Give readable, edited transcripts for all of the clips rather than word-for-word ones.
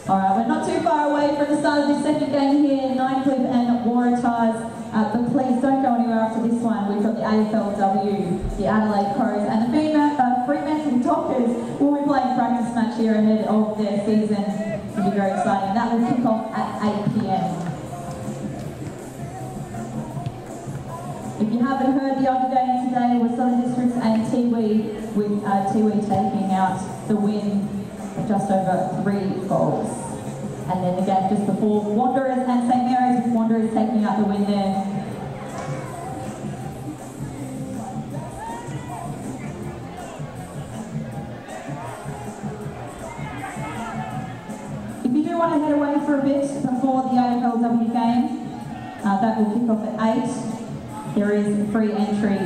Alright, we're not too far away from the start of this second game here, Nightcliff and Waratahs. But please don't go anywhere after this one. We've got the AFLW, the Adelaide Crows, and the Fremantle Dockers will be playing a practice match here ahead of their season. It'll be very exciting. That will kick off at 8 p.m. If you haven't heard, the other game today was Southern Districts and Tiwi, with Tiwi taking out the win of just over 3 goals. And then the game just before, Wanderers and St Mary's, with Wanderers taking out the win there. If you do want to head away for a bit before the AFLW game, that will kick off at 8. There is free entry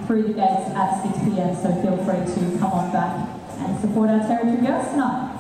through the gates at 6 p.m, so feel free to come on back and support our Territory Girls tonight.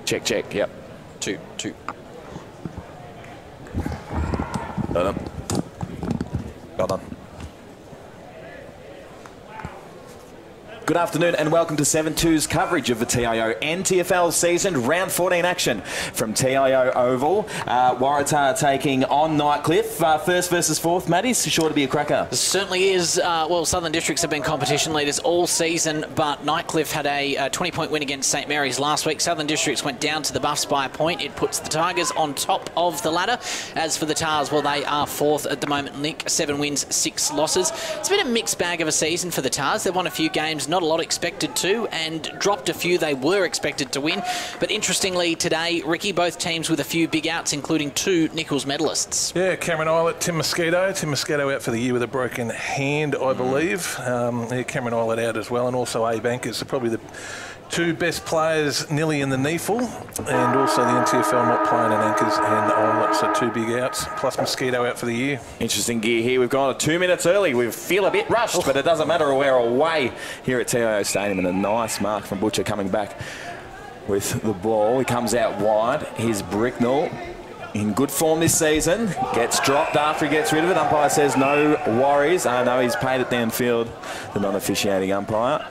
Check, check, yep. 2, 2. Well done. Well done. Good afternoon and welcome to 7-2's coverage of the TIO NTFL season round 14 action from TIO Oval. Waratah taking on Nightcliff. First versus fourth, Maddie's sure to be a cracker. It certainly is. Well, Southern Districts have been competition leaders all season, but Nightcliff had a 20-point win against St Mary's last week. Southern Districts went down to the Buffs by a point. It puts the Tigers on top of the ladder. As for the Tars, well, they are fourth at the moment, Nick. 7 wins, 6 losses. It's been a mixed bag of a season for the Tars. They've won a few games, not not a lot expected to, and dropped a few they were expected to win. But interestingly today, Ricky, both teams with a few big outs, including 2 Nichols medalists. Yeah, Cameron Islet, Tim Mosquito. Tim Mosquito out for the year with a broken hand, I believe. Cameron Islet out as well, and also A-Bankers. So probably the 2 best players nearly in the NEFL, and also the NTFL not playing in Anchors and Islet, so 2 big outs, plus Mosquito out for the year. Interesting gear here. We've gone 2 minutes early. We feel a bit rushed, but it doesn't matter. We're away here at TIO Stadium, and a nice mark from Butcher coming back with the ball. He comes out wide. Here's Bricknell in good form this season. Gets dropped after he gets rid of it. Umpire says no worries. I know he's paid it downfield, the non-officiating umpire.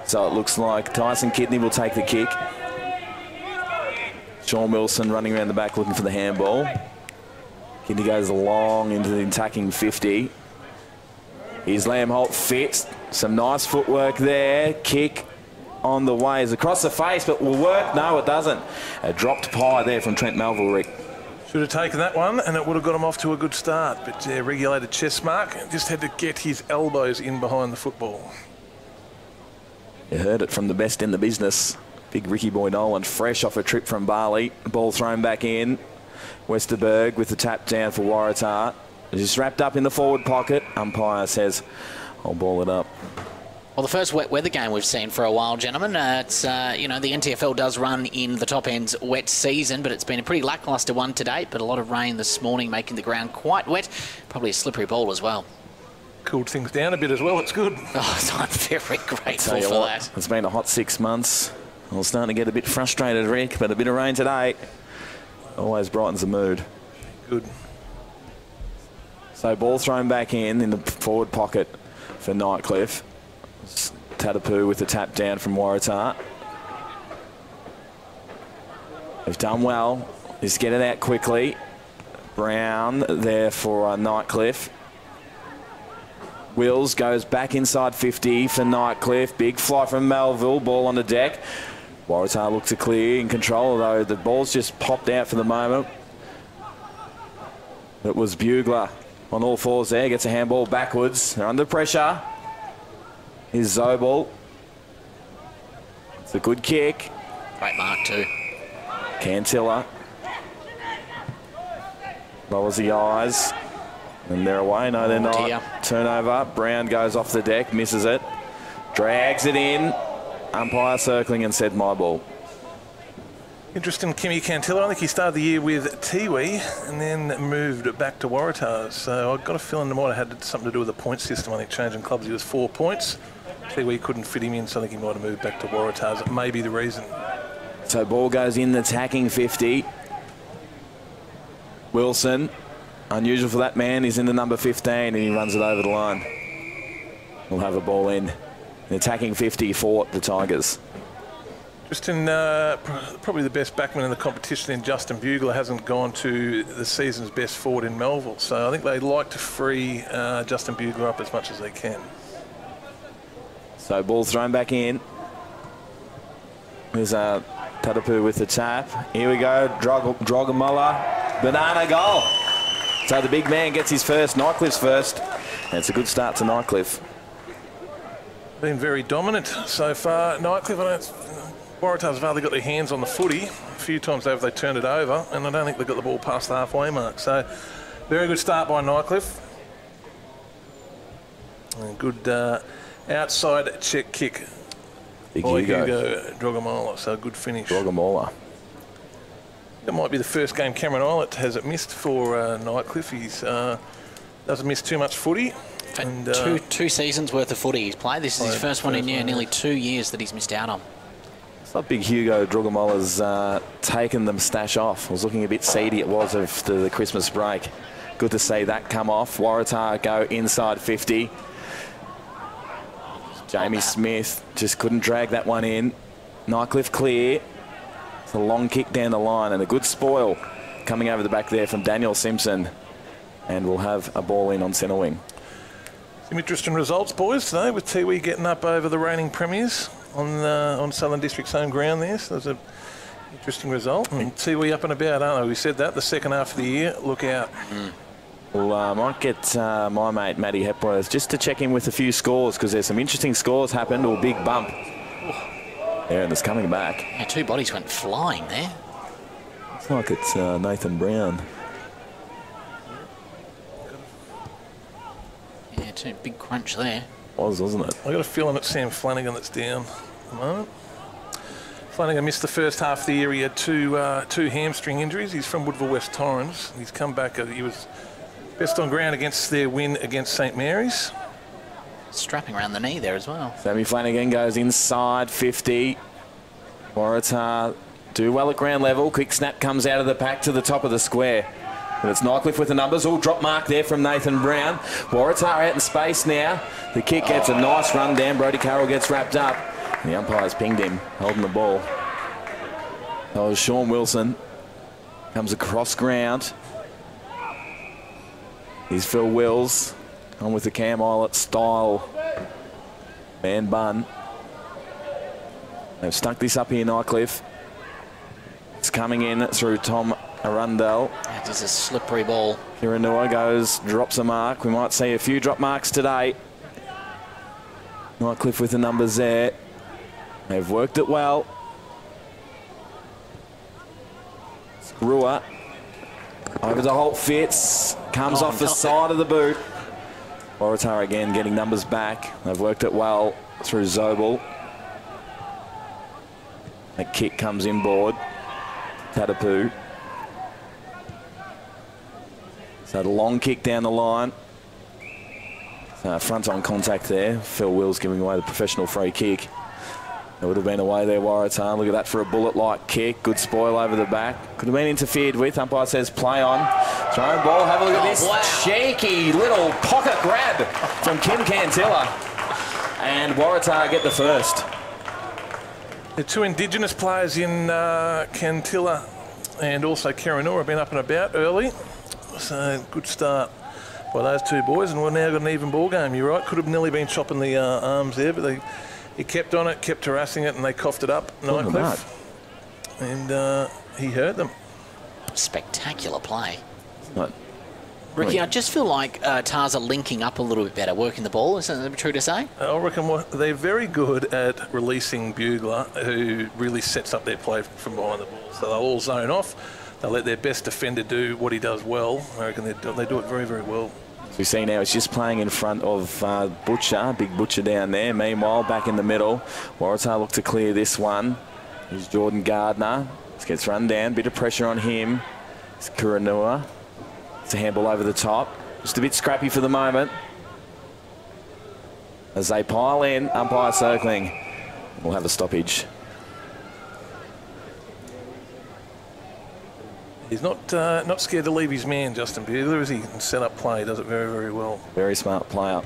So it looks like Tyson Kidney will take the kick. Sean Wilson running around the back looking for the handball. Kidney goes long into the attacking 50. Here's Liam Holt fit. Some nice footwork there. Kick on the way is across the face, but will work. No, it doesn't. A dropped pie there from Trent Melville, Rick. Should have taken that one, and it would have got him off to a good start. But regulated chest mark. Just had to get his elbows in behind the football. You heard it from the best in the business. Big Ricky Boy Nolan, fresh off a trip from Bali. Ball thrown back in. Westerberg with the tap down for Waratah. Just wrapped up in the forward pocket. Umpire says, I'll ball it up. Well, the first wet weather game we've seen for a while, gentlemen. It's you know, the NTFL does run in the top end's wet season, but it's been a pretty lacklustre one to date. But a lot of rain this morning, making the ground quite wet. Probably a slippery ball as well. Cooled things down a bit as well. It's good. Oh, I'm very grateful for that. It's been a hot 6 months. I was starting to get a bit frustrated, Rick, but a bit of rain today always brightens the mood. Good. So ball thrown back in the forward pocket for Nightcliff. Tatapu with the tap down from Waratah. They've done well. Just get it out quickly. Brown there for Nightcliff. Wills goes back inside 50 for Nightcliff. Big fly from Melville. Ball on the deck. Waratah look to clear in control, though the ball's just popped out for the moment. It was Bugler on all fours there. Gets a handball backwards. They're under pressure. Here's Zobel. It's a good kick. Great mark too. Cantilla lowers the eyes. And they're away. No, they're not. Dear. Turnover. Brown goes off the deck, misses it. Drags it in. Umpire circling and said my ball. Interesting, Kimmy Cantilla. I think he started the year with Tiwi and then moved back to Waratah. So I've got a feeling it might have had something to do with the point system. I think changing clubs, he was 4 points. Tiwi couldn't fit him in, so I think he might have moved back to Waratah. That may be the reason. So ball goes in the attacking 50. Wilson. Unusual for that man. He's in the number 15 and he runs it over the line. We'll have a ball in. The attacking 50 for the Tigers. Just in probably the best backman in the competition in Justin Bugler hasn't gone to the season's best forward in Melville. So I think they'd like to free Justin Bugler up as much as they can. So ball thrown back in. There's Tatapu with the tap. Here we go. Drogamola. Banana goal. So the big man gets his first, Nightcliff's first. And it's a good start to Nightcliff. Been very dominant so far. Nightcliff, Waratah's hardly got their hands on the footy. A few times over they turned it over, and I don't think they've got the ball past the halfway mark. So very good start by Nightcliff. And good outside check kick by Hugo Drogamola. So good finish. Drogamola. That might be the first game Cameron Islet has missed for Nightcliff. He's doesn't miss too much footy. And, two seasons worth of footy he's played. This is his first one in nearly 2 years that he's missed out on. It's like big Hugo Drogamola's taken the moustache off. I was looking a bit seedy it was after the Christmas break. Good to see that come off. Waratah go inside 50. Jamie Smith just couldn't drag that one in. Nightcliff clear. It's a long kick down the line and a good spoil coming over the back there from Daniel Simpson. And we'll have a ball in on centre wing. Some interesting results, boys, today with Tiwi getting up over the reigning premiers on Southern District's home ground there. So there's an interesting result. And Tiwi up and about, aren't they? We said that the second half of the year. Look out. Well, I might get my mate Matty Hepworth just to check in with a few scores, because there's some interesting scores happened, or big bump. There, and it's coming back. Yeah, 2 bodies went flying there. Looks like it's Nathan Brown. Yeah, 2 big crunch there. Wasn't it? I got a feeling it's Sam Flanagan that's down at the moment. Flanagan missed the first half of the year. He had two hamstring injuries. He's from Woodville West Torrens. He's come back. He was best on ground against their win against St Mary's. Strapping around the knee there as well. Sammy Flanagan goes inside 50. Waratah do well at ground level. Quick snap comes out of the pack to the top of the square. And it's Nightcliff with the numbers. All drop mark there from Nathan Brown. Waratah out in space now. The kick gets a nice run down. Brody Carroll gets wrapped up. And the umpire's pinged him, holding the ball. Oh, Sean Wilson comes across ground. Here's Phil Wills on with the Cam Islet style man bun. They've stuck this up here, Nightcliff. It's coming in through Tom Arundel. That is a slippery ball. Kiranua goes, drops a mark. We might see a few drop marks today. Nightcliff with the numbers there. They've worked it well. Screwer over the Holt Fitz. Comes off the side of the boot. Waratah again getting numbers back. They've worked it well through Zobel. That kick comes inboard. Tatapu. So the long kick down the line. Front on contact there. Phil Wills giving away the professional free kick. It would have been away there, Waratah. Look at that for a bullet-like kick. Good spoil over the back. Could have been interfered with. Umpire says play on. Thrown ball. Have a look at this. Wow. Cheeky little pocket grab from Kim Cantilla. And Waratah get the first. The 2 Indigenous players in Cantilla and also Kiranua have been up and about early. So good start by those 2 boys, and we're now got an even ball game. You're right. Could have nearly been chopping the arms there, but he kept on it, kept harassing it, and they coughed it up, Nightcliff. And he hurt them. Spectacular play. Right. Ricky, I just feel like Tars are linking up a little bit better, working the ball. Isn't that true to say? I reckon they're very good at releasing Bugler, who really sets up their play from behind the ball. So they'll all zone off. They'll let their best defender do what he does well. I reckon they do it very, very well. As we see now, it's just playing in front of Butcher, big Butcher down there. Meanwhile, back in the middle, Waratah look to clear this one. Here's Jordan Gardner. Just gets run down, bit of pressure on him. It's Kiranua. It's a handball over the top. Just a bit scrappy for the moment. As they pile in, umpire circling. We'll have a stoppage. He's not scared to leave his man, Justin Bugler, is he? And set up play, does it very, very well. Very smart player.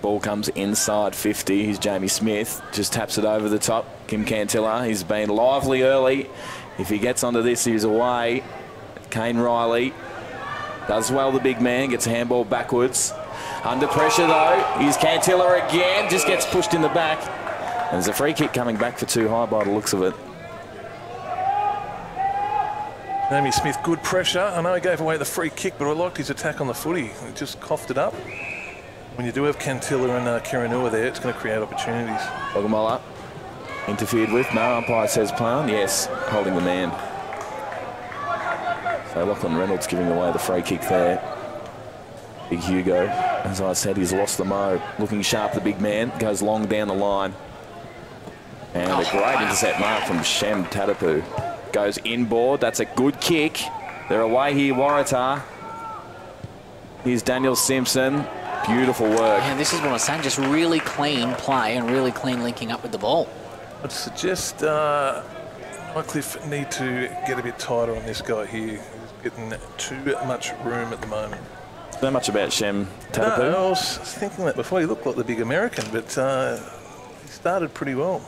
Ball comes inside 50. Here's Jamie Smith. Just taps it over the top. Kim Cantilla, he's been lively early. If he gets onto this, he's away. Kane Riley does well, the big man. Gets a handball backwards. Under pressure, though. Here's Cantilla again. Just gets pushed in the back. And there's a free kick coming back for too high by the looks of it. Jamie Smith, good pressure. I know he gave away the free kick, but I liked his attack on the footy. He just coughed it up. When you do have Cantilla and Kiranua there, it's going to create opportunities. Ogamola interfered with. No, umpire says play on. Yes, holding the man. So Lachlan Reynolds giving away the free kick there. Big Hugo, as I said, he's lost the mo. Looking sharp, the big man. Goes long down the line. And a great intercept mark from Shem Tatapu. Goes inboard. That's a good kick. They're away here, Waratah. Here's Daniel Simpson. Beautiful work. Yeah, this is what I'm saying. Just really clean play and really clean linking up with the ball. I'd suggest Nightcliff need to get a bit tighter on this guy here. He's getting too much room at the moment. Not much about Shem Tatapu. No, I was thinking that before. He looked like the big American, but he started pretty well.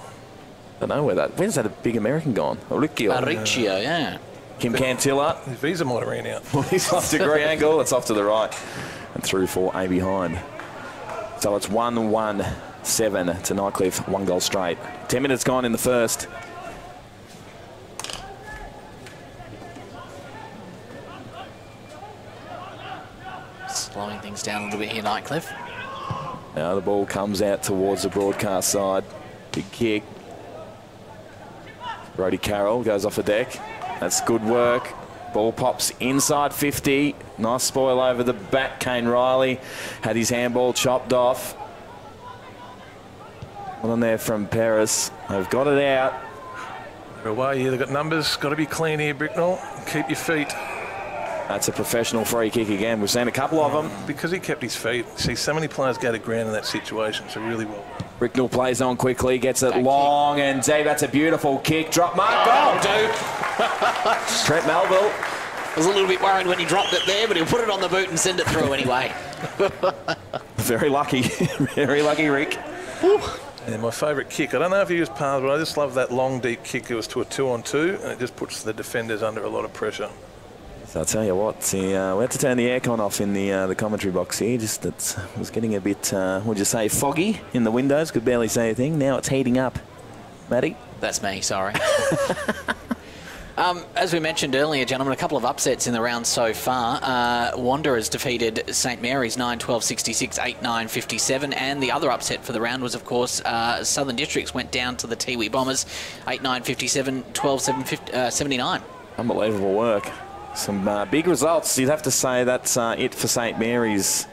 I don't know where's that big American gone? Mauricio, yeah. Kim Cantilla. His visa might have ran out. He's off degree angle. It's off to the right. And through for A behind. So it's 1-1-7 to Nightcliff. 1 goal straight. 10 minutes gone in the first. Slowing things down a little bit here, Nightcliff. Now the ball comes out towards the broadcast side. Big kick. Brody Carroll goes off the deck. That's good work. Ball pops inside 50. Nice spoil over the back. Kane Riley had his handball chopped off. Well on there from Paris. They've got it out. They're away here. They've got numbers. Got to be clean here, Bricknell. Keep your feet. That's a professional free kick again. We've seen a couple of them. Because he kept his feet. See, so many players go to ground in that situation, so really well. Bricknell plays on quickly, gets it long and deep. That's a beautiful kick. Drop mark. Goal. Trent Melville. I was a little bit worried when he dropped it there, but he'll put it on the boot and send it through anyway. Very lucky. Very lucky, Rick. And my favourite kick, I don't know if he was part of it, but I just love that long, deep kick. It was to a 2-on-2, and it just puts the defenders under a lot of pressure. So I'll tell you what, we had to turn the aircon off in the commentary box here. Just it was getting a bit, would you say, foggy in the windows. Could barely see a thing. Now it's heating up. Matty? That's me, sorry. As we mentioned earlier, gentlemen, a couple of upsets in the round so far. Wanderers defeated St Mary's 9-12-66, 8-9-57, and the other upset for the round was, of course, Southern Districts went down to the Tiwi Bombers 8-9-57, 12-7-79. Unbelievable work. Some big results. You'd have to say that's it for St Mary's,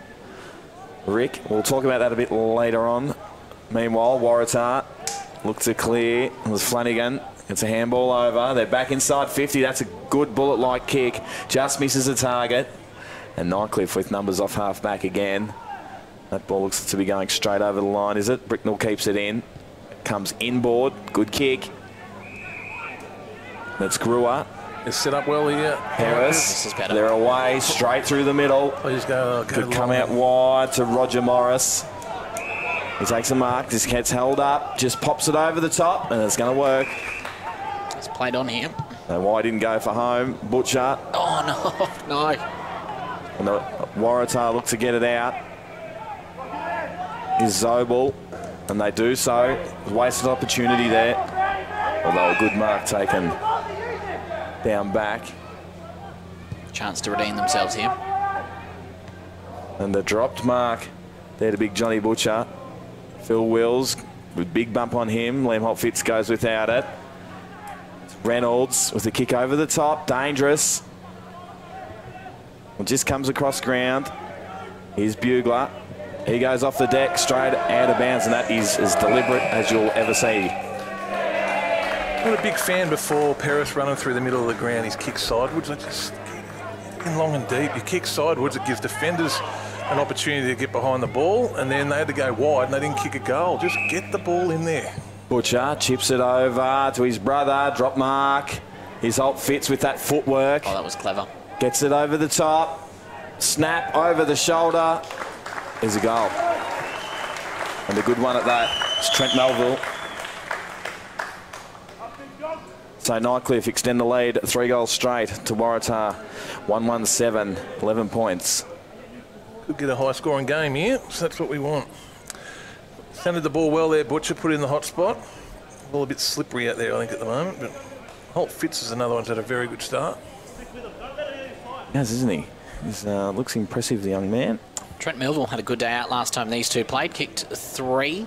Rick. We'll talk about that a bit later on. Meanwhile, Waratah looked to clear. It was Flanagan. It's a handball over. They're back inside 50. That's a good bullet-like kick. Just misses the target. And Nightcliff with numbers off half-back again. That ball looks to be going straight over the line, is it? Bricknell keeps it in. Comes inboard. Good kick. That's Grua. It's set up well here. Harris, they're away, straight through the middle. Please go Could come out wide to Roger Morris. He takes a mark, just gets held up, just pops it over the top, and it's going to work. It's played on here. And why didn't go for home? Butcher. Oh, no, no. And the Waratah look to get it out. Is Zobel, and they do so. Wasted opportunity there. Although a good mark taken down back. Chance to redeem themselves here. And the dropped mark there to big Johnny Butcher. Phil Wills with big bump on him. Liam Holt-Fitz goes without it. Reynolds with the kick over the top. Dangerous. Well, just comes across ground. Here's Bugler. He goes off the deck straight out of bounds, and that is as deliberate as you'll ever see. Not a big fan before Paris running through the middle of the ground. He's kicked sideways. Just in long and deep. You kick sideways, it gives defenders an opportunity to get behind the ball, and then they had to go wide and they didn't kick a goal. Just get the ball in there. Butcher chips it over to his brother. Drop mark. His Holt-Fitz with that footwork. Oh, that was clever. Gets it over the top. Snap over the shoulder. There's a goal. And a good one at that. It's Trent Melville. So Nightcliff extend the lead 3 goals straight to Waratah. 1-1-7, 11 points. Could get a high-scoring game here, so that's what we want. Centered the ball well there, Butcher, put it in the hot spot. Ball a bit slippery out there, I think, at the moment, but Holt-Fitz is another one that's had a very good start. Yes, isn't he? He looks impressive, the young man. Trent Melville had a good day out last time these two played. Kicked 3.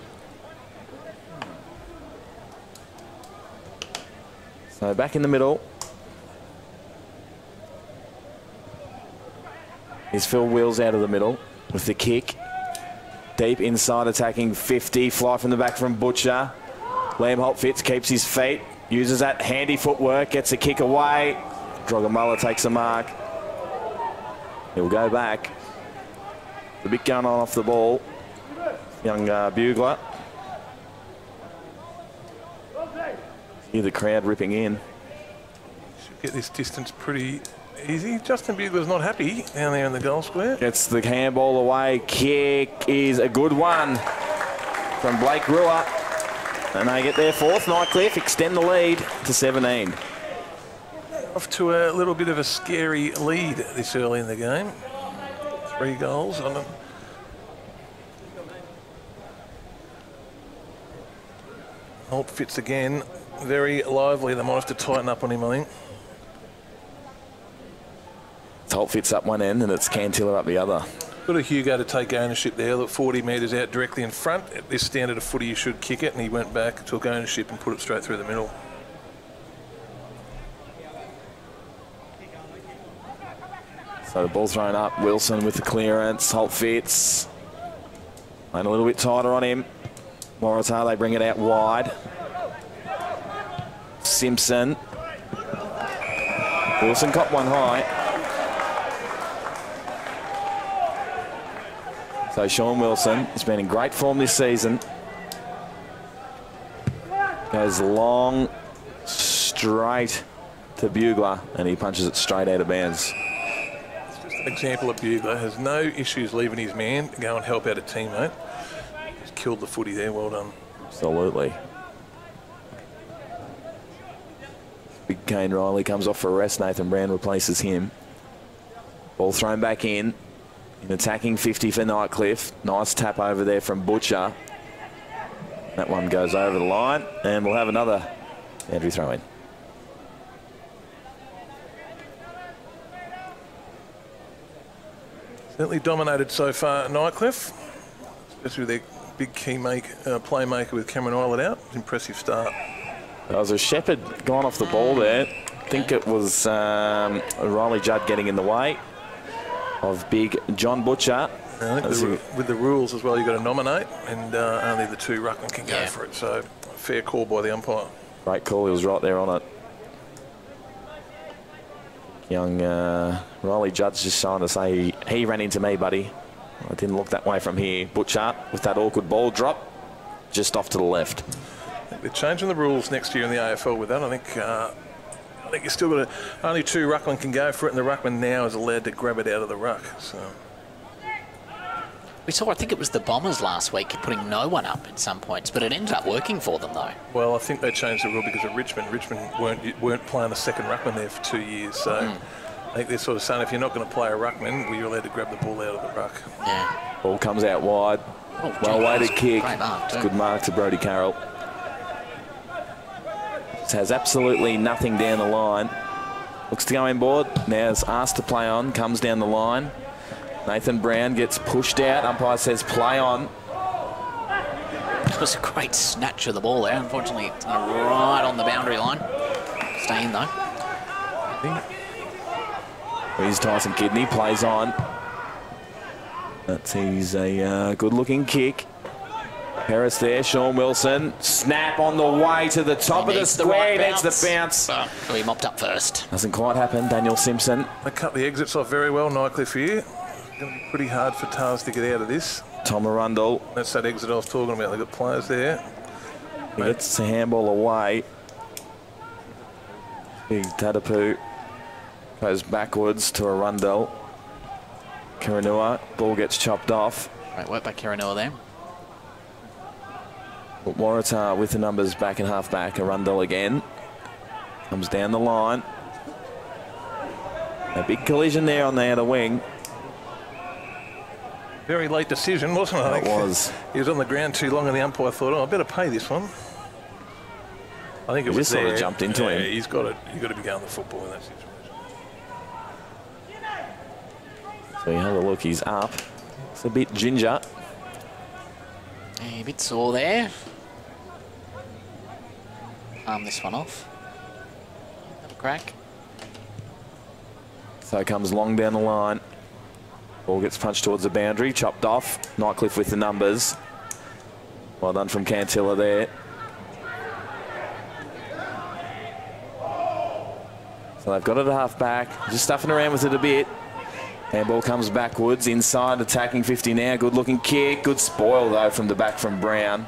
So back in the middle. Here's Phil Wills out of the middle with the kick. Deep inside attacking 50. Fly from the back from Butcher. Liam Holt-Fitz keeps his feet. Uses that handy footwork. Gets a kick away. Drogamullah takes a mark. He'll go back. A bit going on off the ball. Young Bugler. Hear the crowd ripping in. Should get this distance pretty easy. Justin Bugler's not happy down there in the goal square. Gets the handball away. Kick is a good one from Blake Brewer. And they get their 4th. Nightcliff extend the lead to 17. Off to a little bit of a scary lead this early in the game. 3 goals on them. Holt-Fitz again. Very lively. They might have to tighten up on him, I think. Holt-Fitz up one end and it's Cantilla up the other. Got a Hugo to take ownership there. Look, 40 metres out directly in front. At this standard of footy, you should kick it, and he went back, took ownership, and put it straight through the middle. So the ball thrown up. Wilson with the clearance. Holt Fitz. And a little bit tighter on him. Waratah, they bring it out wide. Simpson. Wilson caught one high. So Sean Wilson has been in great form this season. Goes long, straight to Bugler, and he punches it straight out of bounds. It's just an example of Bugler. Has no issues leaving his man to go and help out a teammate. He's killed the footy there. Well done. Absolutely. Big Kane Riley comes off for a rest. Nathan Brown replaces him. Ball thrown back in. An attacking 50 for Nightcliff. Nice tap over there from Butcher. That one goes over the line, and we'll have another boundary throw in. Certainly dominated so far, Nightcliff, especially with their big key playmaker with Cameron Islet out. Impressive start. There was a Shepherd gone off the ball there. I think it was Riley Judd getting in the way of big John Butcher. I think with the rules as well, you've got to nominate, and only the two ruckmen can go for it. So fair call by the umpire. Great call, he was right there on it. Young Riley Judd's just trying to say he ran into me, buddy. I didn't look that way from here. Butcher with that awkward ball drop, just off to the left. They're changing the rules next year in the AFL with that. I think you still got to, only two ruckmen can go for it, and the ruckman now is allowed to grab it out of the ruck. So we saw, I think it was the Bombers last week, putting no one up at some points, but it ended up working for them though. Well, I think they changed the rule because of Richmond. Richmond weren't playing a second ruckman there for 2 years, so I think they're sort of saying if you're not going to play a ruckman, well, you're allowed to grab the ball out of the ruck. Yeah. Ball comes out wide. Oh, well weighted kick. Great mark too. Good mark to Brodie Carroll. Has absolutely nothing down the line. Looks to go inboard. Now is asked to play on. Comes down the line. Nathan Brown gets pushed out. Umpire says play on. It was a great snatch of the ball there. Unfortunately, it's right on the boundary line. Stay in though. Here's Tyson Kidney. Plays on. He's a good-looking kick. Harris there, Sean Wilson. Snap on the way to the top of the square. Needs the bounce. Oh, he mopped up first. Doesn't quite happen. Daniel Simpson. They cut the exits off very well, Nightcliff here. Going to be pretty hard for Tars to get out of this. Tom Arundel. That's that exit I was talking about. They've got players there. He gets the handball away. Big Tatapu goes backwards to Arundel. Kiranua. Ball gets chopped off. Great work by Kiranua there. But Waratah with the numbers back and half back. Arundel again. Comes down the line. A big collision there on the outer wing. Very late decision, wasn't it? I think It was. He was on the ground too long and the umpire thought, oh, I better pay this one. I think it He was just sort of there. jumped into him. You've got to be going to football in that situation. So you have a look, he's up. It's a bit ginger. Yeah, a bit sore there. Arm this one off. Have a crack. So it comes long down the line. Ball gets punched towards the boundary, chopped off. Nightcliff with the numbers. Well done from Cantilla there. So they've got it at half back, just stuffing around with it a bit. Handball comes backwards, inside, attacking 50 now. Good looking kick, good spoil though from the back from Brown.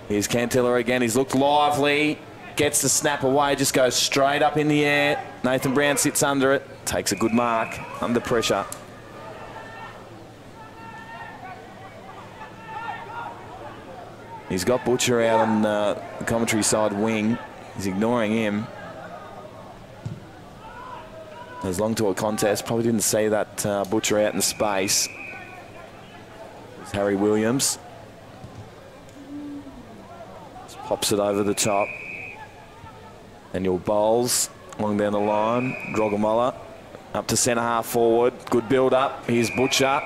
Here's Cantilla again, he's looked lively. Gets the snap away, just goes straight up in the air. Nathan Brown sits under it, takes a good mark, under pressure. He's got Butcher out on the commentary side wing. He's ignoring him. Goes long to a contest. Probably didn't see that Butcher out in space. It's Harry Williams. Just pops it over the top. Daniel Bowles long down the line. Drogomola up to centre half forward. Good build up. Here's Butcher.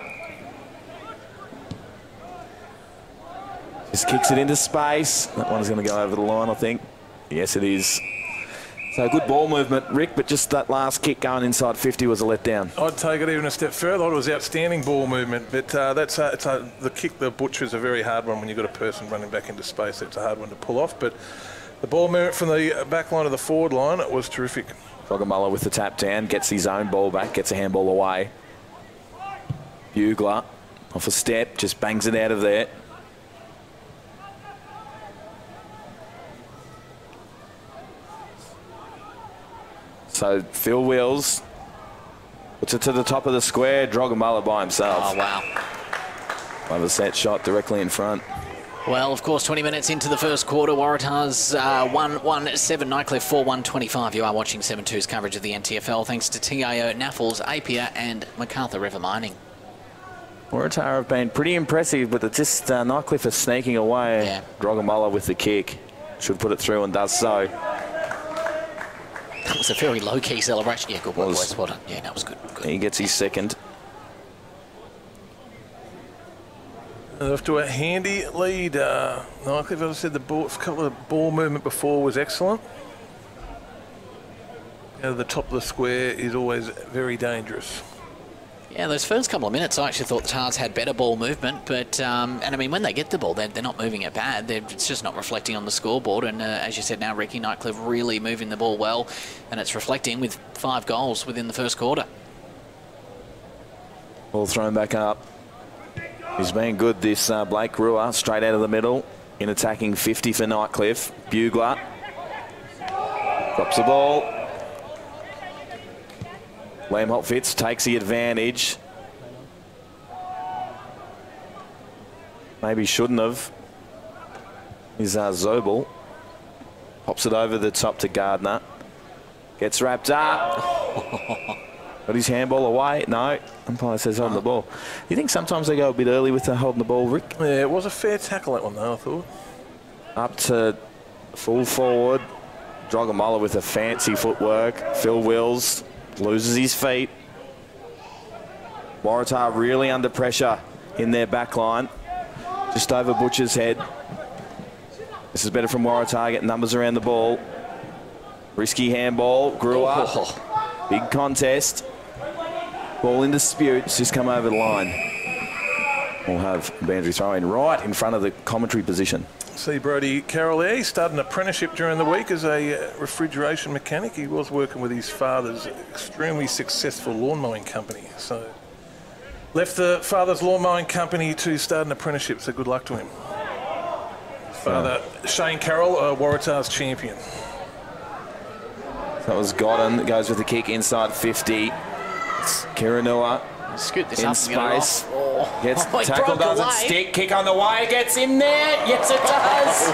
Just kicks it into space. That one's going to go over the line, I think. Yes, it is. So good ball movement, Rick, but just that last kick going inside 50 was a letdown. I'd take it even a step further. It was outstanding ball movement, but the kick, the butcher, is a very hard one when you've got a person running back into space. It's a hard one to pull off, but the ball movement from the back line to the forward line was terrific. Drogamullah with the tap down, gets his own ball back, gets a handball away. Bugler off a step, just bangs it out of there. So Phil Wills puts it to the top of the square. Drogamullah by himself. Oh, wow. Have a set shot directly in front. Well, of course, 20 minutes into the first quarter, Waratah's 1-1-7, Nightcliff 4-1-25. You are watching 7-2's coverage of the NTFL thanks to TIO NTFL's Apia and MacArthur River Mining. Waratah have been pretty impressive, but it's just Nightcliff is sneaking away. Yeah. Drogamullah with the kick. Should put it through and does so. That was a very low-key celebration. Yeah, good work, boys. Well done. Yeah, that was good. He gets his second. Off to a handy lead. Nightcliff, as I said, a couple of ball movement before was excellent. The top of the square is always very dangerous. Yeah, those first couple of minutes, I actually thought the Tars had better ball movement, but and I mean, when they get the ball, they're not moving it bad. It's just not reflecting on the scoreboard. And as you said now, Ricky, Nightcliff really moving the ball well, and it's reflecting with 5 goals within the first quarter. Ball thrown back up. He's been good, this Blake Brewer, straight out of the middle in attacking 50 for Nightcliff. Bugler drops the ball. Liam Hopfitz takes the advantage. Maybe shouldn't have. Here's Zobel. Pops it over the top to Gardner. Gets wrapped up. Got his handball away. No. Umpire says holding the ball. Do you think sometimes they go a bit early with the holding the ball, Rick? Yeah, it was a fair tackle, that one, though, I thought. Up to full forward. Drogamullah with a fancy footwork. Phil Wills loses his feet. Waratah really under pressure in their back line. Just over Butcher's head. This is better from Waratah, getting numbers around the ball. Risky handball, grew up. Big contest. Ball in dispute, it's just come over the line. We'll have boundary throw-in right in front of the commentary position. See Brody Carroll there. He started an apprenticeship during the week as a refrigeration mechanic. He was working with his father's extremely successful lawn mowing company. So left the father's lawn mowing company to start an apprenticeship, so good luck to him. Father Shane Carroll, Waratah's champion. That was Godden, goes with the kick inside 50. It's Kiranua Scoot this in up space. Oh. Gets tackle, doesn't stick. Kick on the way, gets in there. Yes, it does.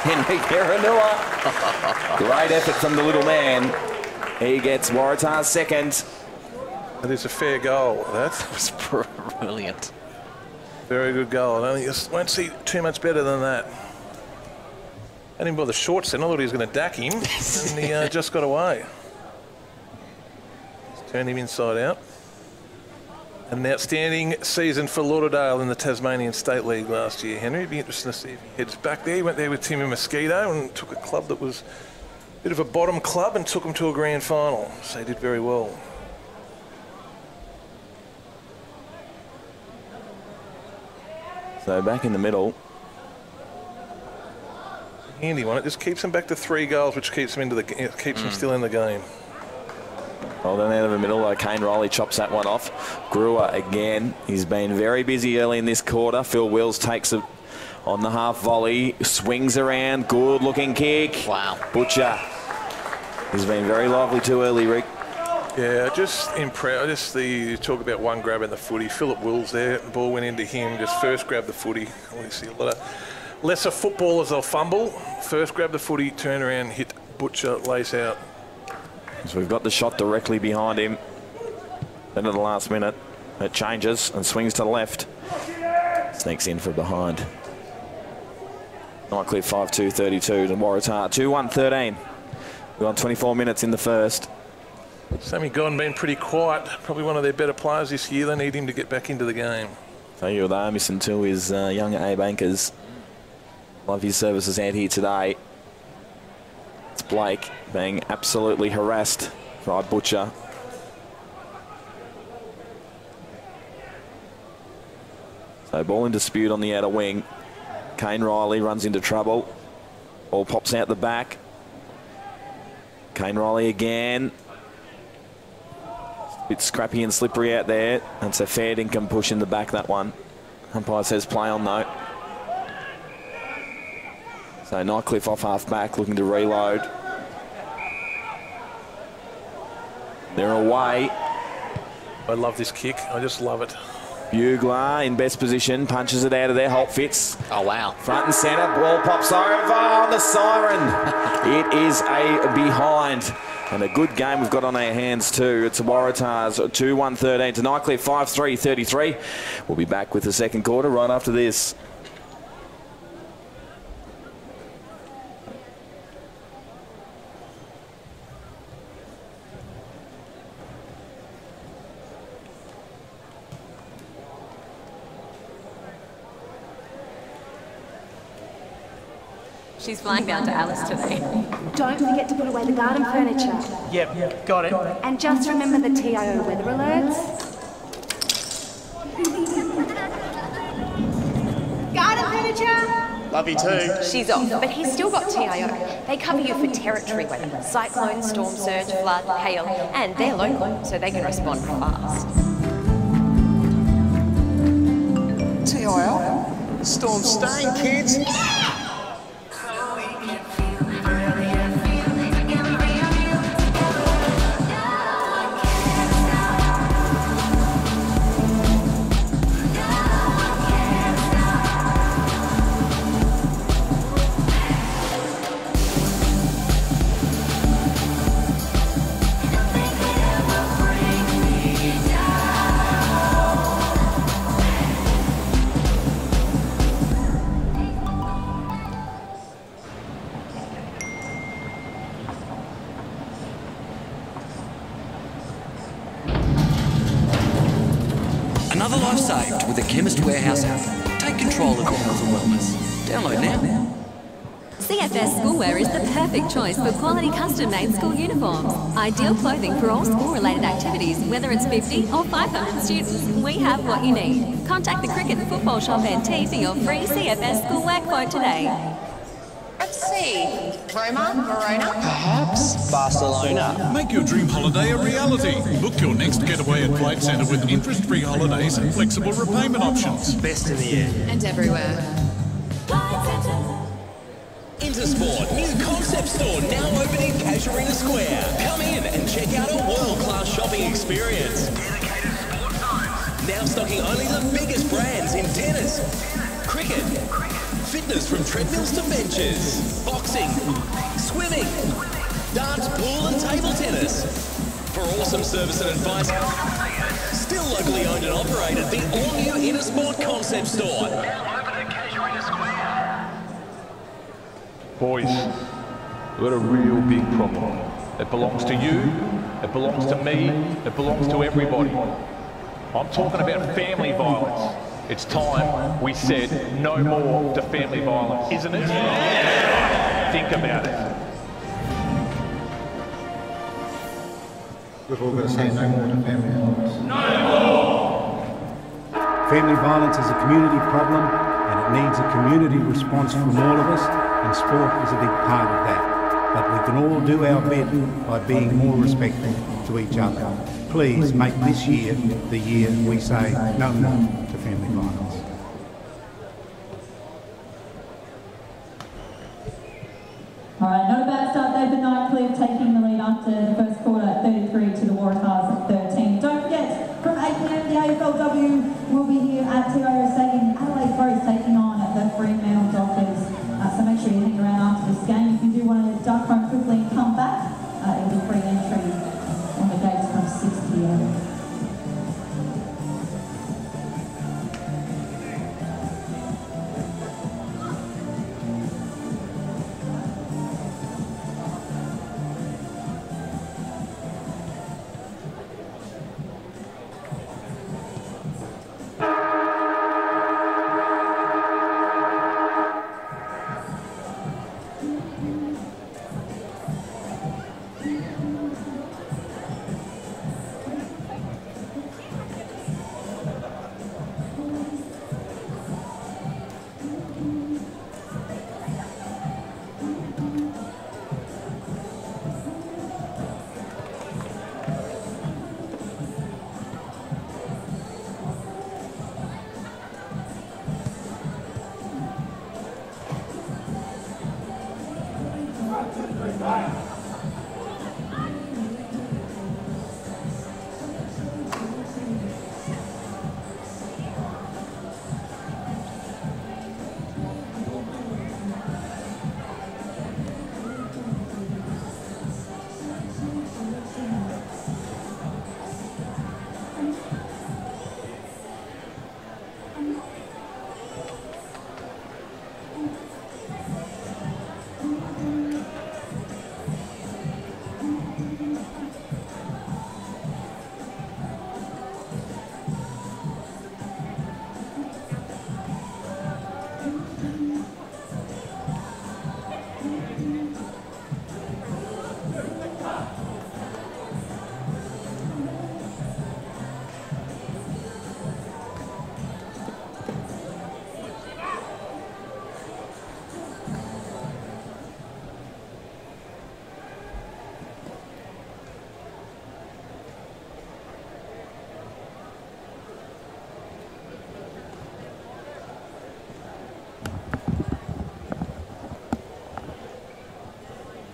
Henry Kiranua. Great effort from the little man. He gets Waratah's second. That is a fair goal. That was brilliant. Very good goal. I think you won't see too much better than that. I didn't bother shorts then. I thought he was going to dack him, and he just got away. Turned him inside out. An outstanding season for Lauderdale in the Tasmanian State League last year, Henry. It'd be interesting to see if he heads back there. He went there with Timmy Mosquito and took a club that was a bit of a bottom club and took them to a grand final. So he did very well. So back in the middle. Handy one. It just keeps them back to 3 goals, which keeps them them still in the game. Well done out of the middle. Kane Riley chops that one off. Brewer again. He's been very busy early in this quarter. Phil Wills takes it on the half volley. Swings around. Good looking kick. Wow. Butcher. He's been very lively too early, Rick. Yeah, just impressed. You talk about one grab in the footy. Philip Wills there. The ball went into him. Just first grab the footy. We see a lot of lesser footballers, they'll fumble. First grab the footy, turn around, hit Butcher, lace out. So we've got the shot directly behind him. Then at the last minute, it changes and swings to the left. Sneaks in from behind. Nightcliff 5-2-32 to Waratah 2-1-13. We're on 24 minutes in the first. Sammy Godden been pretty quiet. Probably one of their better players this year. They need him to get back into the game. So you're there missing two is young Abe Anchors. Love his services out here today. It's Blake being absolutely harassed by Butcher. So ball in dispute on the outer wing. Kane Riley runs into trouble. Ball pops out the back. Kane Riley again. A bit scrappy and slippery out there. And so fair dinkum push in the back, that one. Umpire says play on though. So Nightcliff off half back, looking to reload. They're away. I love this kick. I just love it. Bugler in best position, punches it out of there. Holt fits. Oh, wow. Front and centre, ball pops over on the siren. It is a behind. And a good game we've got on our hands too. It's Waratahs 2-1-13 to Nightcliff 5-3-33. We'll be back with the second quarter right after this. She's flying down to Alice today. Don't forget to put away the garden furniture. Yep, got it. And just remember the TIO weather alerts. Garden furniture! Love you too. She's off, but he's still got TIO. They cover you for territory weather. Cyclone, storm surge, flood, hail, and they're local, so they can respond fast. TIO? Storm staying, kids. Another life saved with the Chemist Warehouse app. Take control of your health and wellness. Download now. CFS Schoolwear is the perfect choice for quality custom-made school uniforms. Ideal clothing for all school-related activities, whether it's 50 or 500 students. We have what you need. Contact the Cricket and Football Shop NT for your free CFS Schoolwear quote today. Let's see. Roma, Verona? Perhaps Barcelona. Make your dream holiday a reality. Book your next getaway at Flight Centre with interest-free holidays and flexible repayment options. Best in the air. And everywhere. Intersport, new concept store now open in Casuarina Square. Come in and check out a world-class shopping experience. Dedicated sport zones. Now stocking only the biggest brands in tennis, cricket, fitness from treadmills to benches, boxing, swimming, darts, pool and table tennis. For awesome service and advice, still locally owned and operated, the all-new Intersport concept store. Now open at Casuarina Square. Boys, we've got a real big problem. It belongs to you, it belongs to me, it belongs to everybody. I'm talking about family violence. It's time we said no more to family violence, isn't it? Yeah. Think about it. We've all got to say no more to family violence. No more! Family violence is a community problem and it needs a community response from all of us, and sport is a big part of that. But we can all do our bit by being more respectful to each other. Please make this year the year we say no more to family violence. All right, not a bad start there for Nightcliff, taking the lead after the first quarter, 33 to the Waratahs at 13. Don't forget, from 8 p.m, the AFLW will be here at TIO Stadium. Adelaide Crows taking on the Fremantle Dockers. So make sure you hang around after this game. If you do want to duck home quickly and come back, it'll be free entry on the gates from 6 p.m.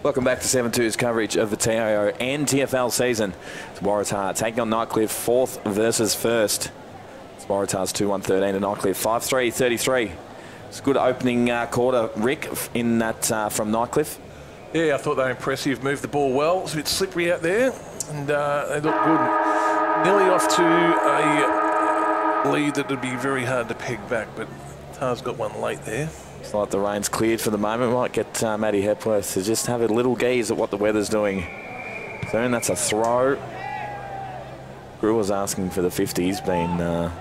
Welcome back to 7-2's coverage of the TIO NTFL season. It's Waratah taking on Nightcliff, 4th versus 1st. It's Waratah's 2-1-13 and Nightcliff 5-3-33. It's a good opening quarter, Rick, in that from Nightcliff. Yeah, I thought they were impressive. Moved the ball well. It's a bit slippery out there, and they look good. Nearly off to a lead that would be very hard to peg back, but Tar's got one late there. It's like the rain's cleared for the moment. Might get Matty Hepworth to just have a little gaze at what the weather's doing. Soon, that's a throw. Brewer's asking for the 50. He's been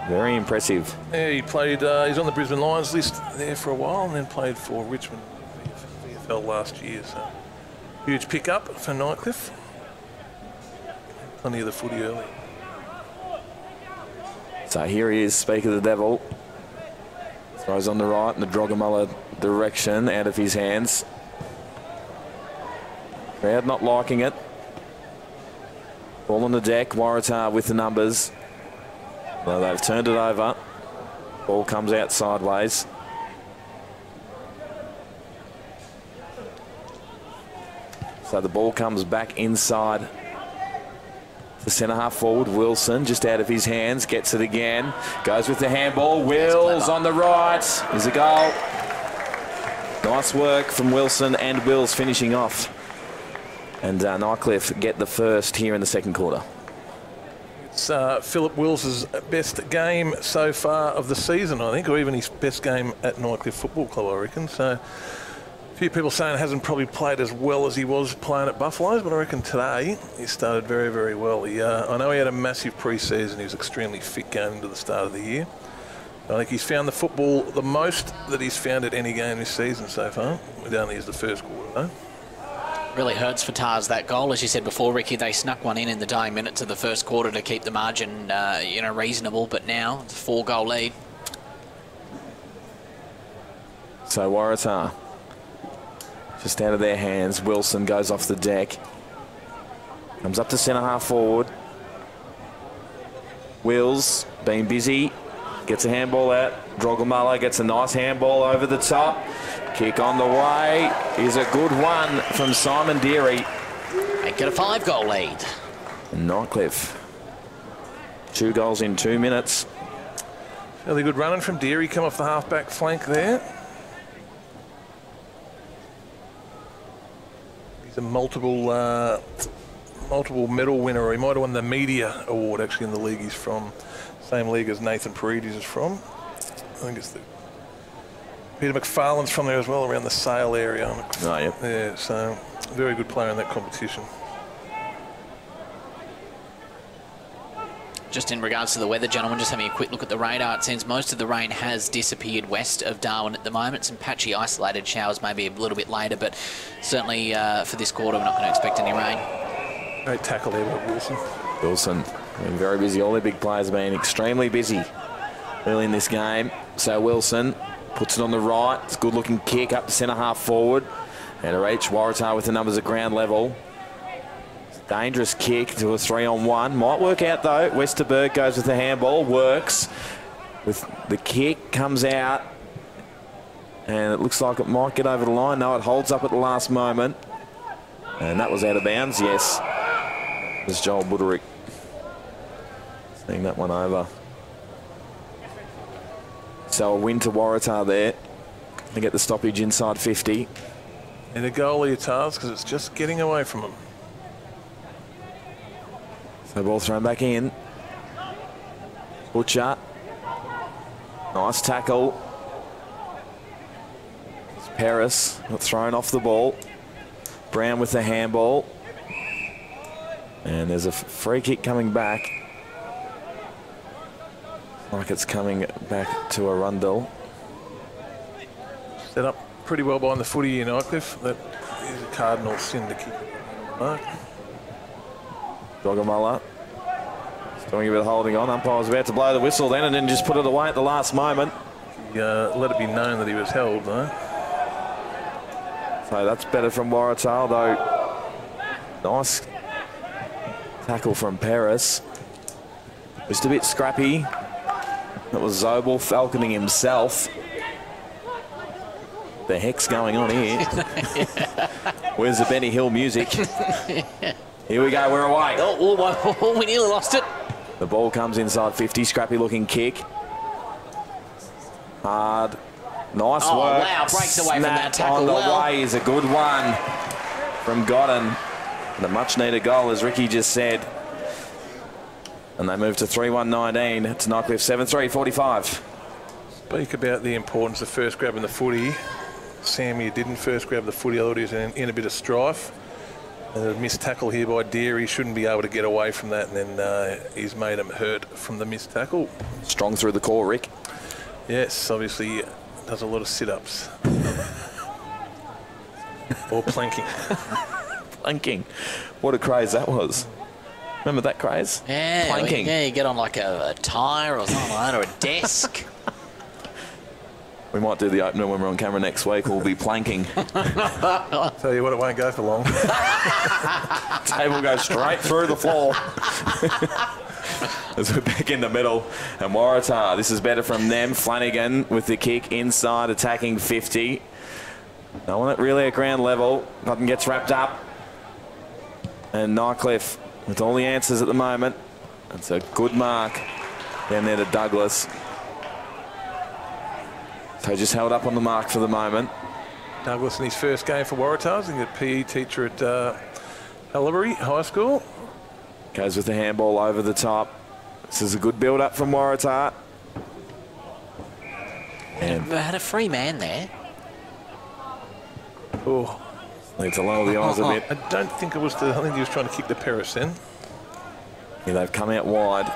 very impressive. Yeah, he played, he's on the Brisbane Lions list there for a while and then played for Richmond VFL last year. So huge pickup for Nightcliff. Plenty of the footy early. So here he is, speak of the devil. Throws on the right in the Drogamullah direction, out of his hands. Crowd not liking it. Ball on the deck, Waratah with the numbers. Well, they've turned it over. Ball comes out sideways. So the ball comes back inside. The centre half forward, Wilson, just out of his hands, gets it again, goes with the handball. Wills on the right, is a goal. Nice work from Wilson and Wills finishing off. And Nightcliff get the first here in the second quarter. It's Philip Wills' best game so far of the season, I think, or even his best game at Nightcliff Football Club, I reckon. So a few people saying hasn't probably played as well as he was playing at Buffaloes, but I reckon today he started very, very well. I know he had a massive pre-season. He was extremely fit going into the start of the year. I think he's found the football the most that he's found at any game this season so far. It only is the first quarter, though. Really hurts for Tars, that goal. As you said before, Ricky, they snuck one in the dying minutes of the first quarter to keep the margin reasonable, but now it's a 4-goal lead. So Waratah just out of their hands. Wilson goes off the deck. Comes up to centre half forward. Wills being busy. Gets a handball out. Drogamullah gets a nice handball over the top. Kick on the way is a good one from Simon Deary. They get a 5-goal lead. Nightcliff. 2 goals in 2 minutes. Fairly good running from Deary. Come off the half-back flank there. A multiple medal winner. He might have won the media award actually in the league he's from. Same league as Nathan Paredes is from. I think it's the Peter McFarlane's from there as well, around the Sale area. Oh, yep. Yeah, so very good player in that competition. Just in regards to the weather, gentlemen, just having a quick look at the radar. It seems most of the rain has disappeared west of Darwin at the moment. Some patchy isolated showers maybe a little bit later, but certainly for this quarter we're not going to expect any rain. Great tackle there by Wilson. Wilson been very busy. All the big players have been extremely busy early in this game. So Wilson puts it on the right. It's a good looking kick up to centre half forward. And to reach Waratah with the numbers at ground level. Dangerous kick to a 3-on-1. Might work out though. Westerberg goes with the handball. Works. With the kick. Comes out. And it looks like it might get over the line. No, it holds up at the last moment. And that was out of bounds, yes. It was Joel Buderick seeing that one over. So a win to Waratah there. They get the stoppage inside 50. And a goalie task because it's just getting away from them. So ball thrown back in. Butcher. Nice tackle. It's Paris got thrown off the ball. Brown with the handball. And there's a free kick coming back. Like it's coming back to Arundel. Set up pretty well behind the footy in Nightcliff. That is a cardinal sin to kick. Mark. Doggamullah doing a bit of holding on. Umpire's about to blow the whistle then and then just put it away at the last moment. He let it be known that he was held, though. So that's better from Waratah, though. Nice tackle from Paris. Just a bit scrappy. That was Zobel falconing himself. The heck's going on here? Where's the Benny Hill music? Here we go, we're away. Oh, we nearly lost it. The ball comes inside 50, scrappy looking kick. Hard. Nice work. Wow, breaks away from that tackle. On the way is a good one from Godden. And a much needed goal, as Ricky just said. And they move to 3-1-19. It's Nightcliff 7-3-45. Speak about the importance of first grabbing the footy. Sammy didn't first grab the footy. I thought he was in a bit of strife. A missed tackle here by Deary. Shouldn't be able to get away from that, and then he's made him hurt from the missed tackle. Strong through the core, Rick. Yes, obviously does a lot of sit-ups. Or planking. Planking. What a craze that was. Remember that craze? Yeah, planking. Yeah, you get on like a tyre or something like that, or a desk. We might do the opener when we're on camera next week. We'll be planking. Tell you what, it won't go for long. Table goes straight through the floor. As we're back in the middle. And Waratah, this is better from them. Flanagan with the kick inside, attacking 50. No one really at ground level. Nothing gets wrapped up. And Nightcliff with all the answers at the moment. That's a good mark down there to Douglas. So just held up on the mark for the moment. Douglas in his first game for Waratah. He's a PE teacher at Hallebury High School. Goes with the handball over the top. This is a good build-up from Waratah. And had a free man there. Oh, need to lower the eyes a bit. I don't think it was I think he was trying to kick the Paris then. Yeah, they've come out wide.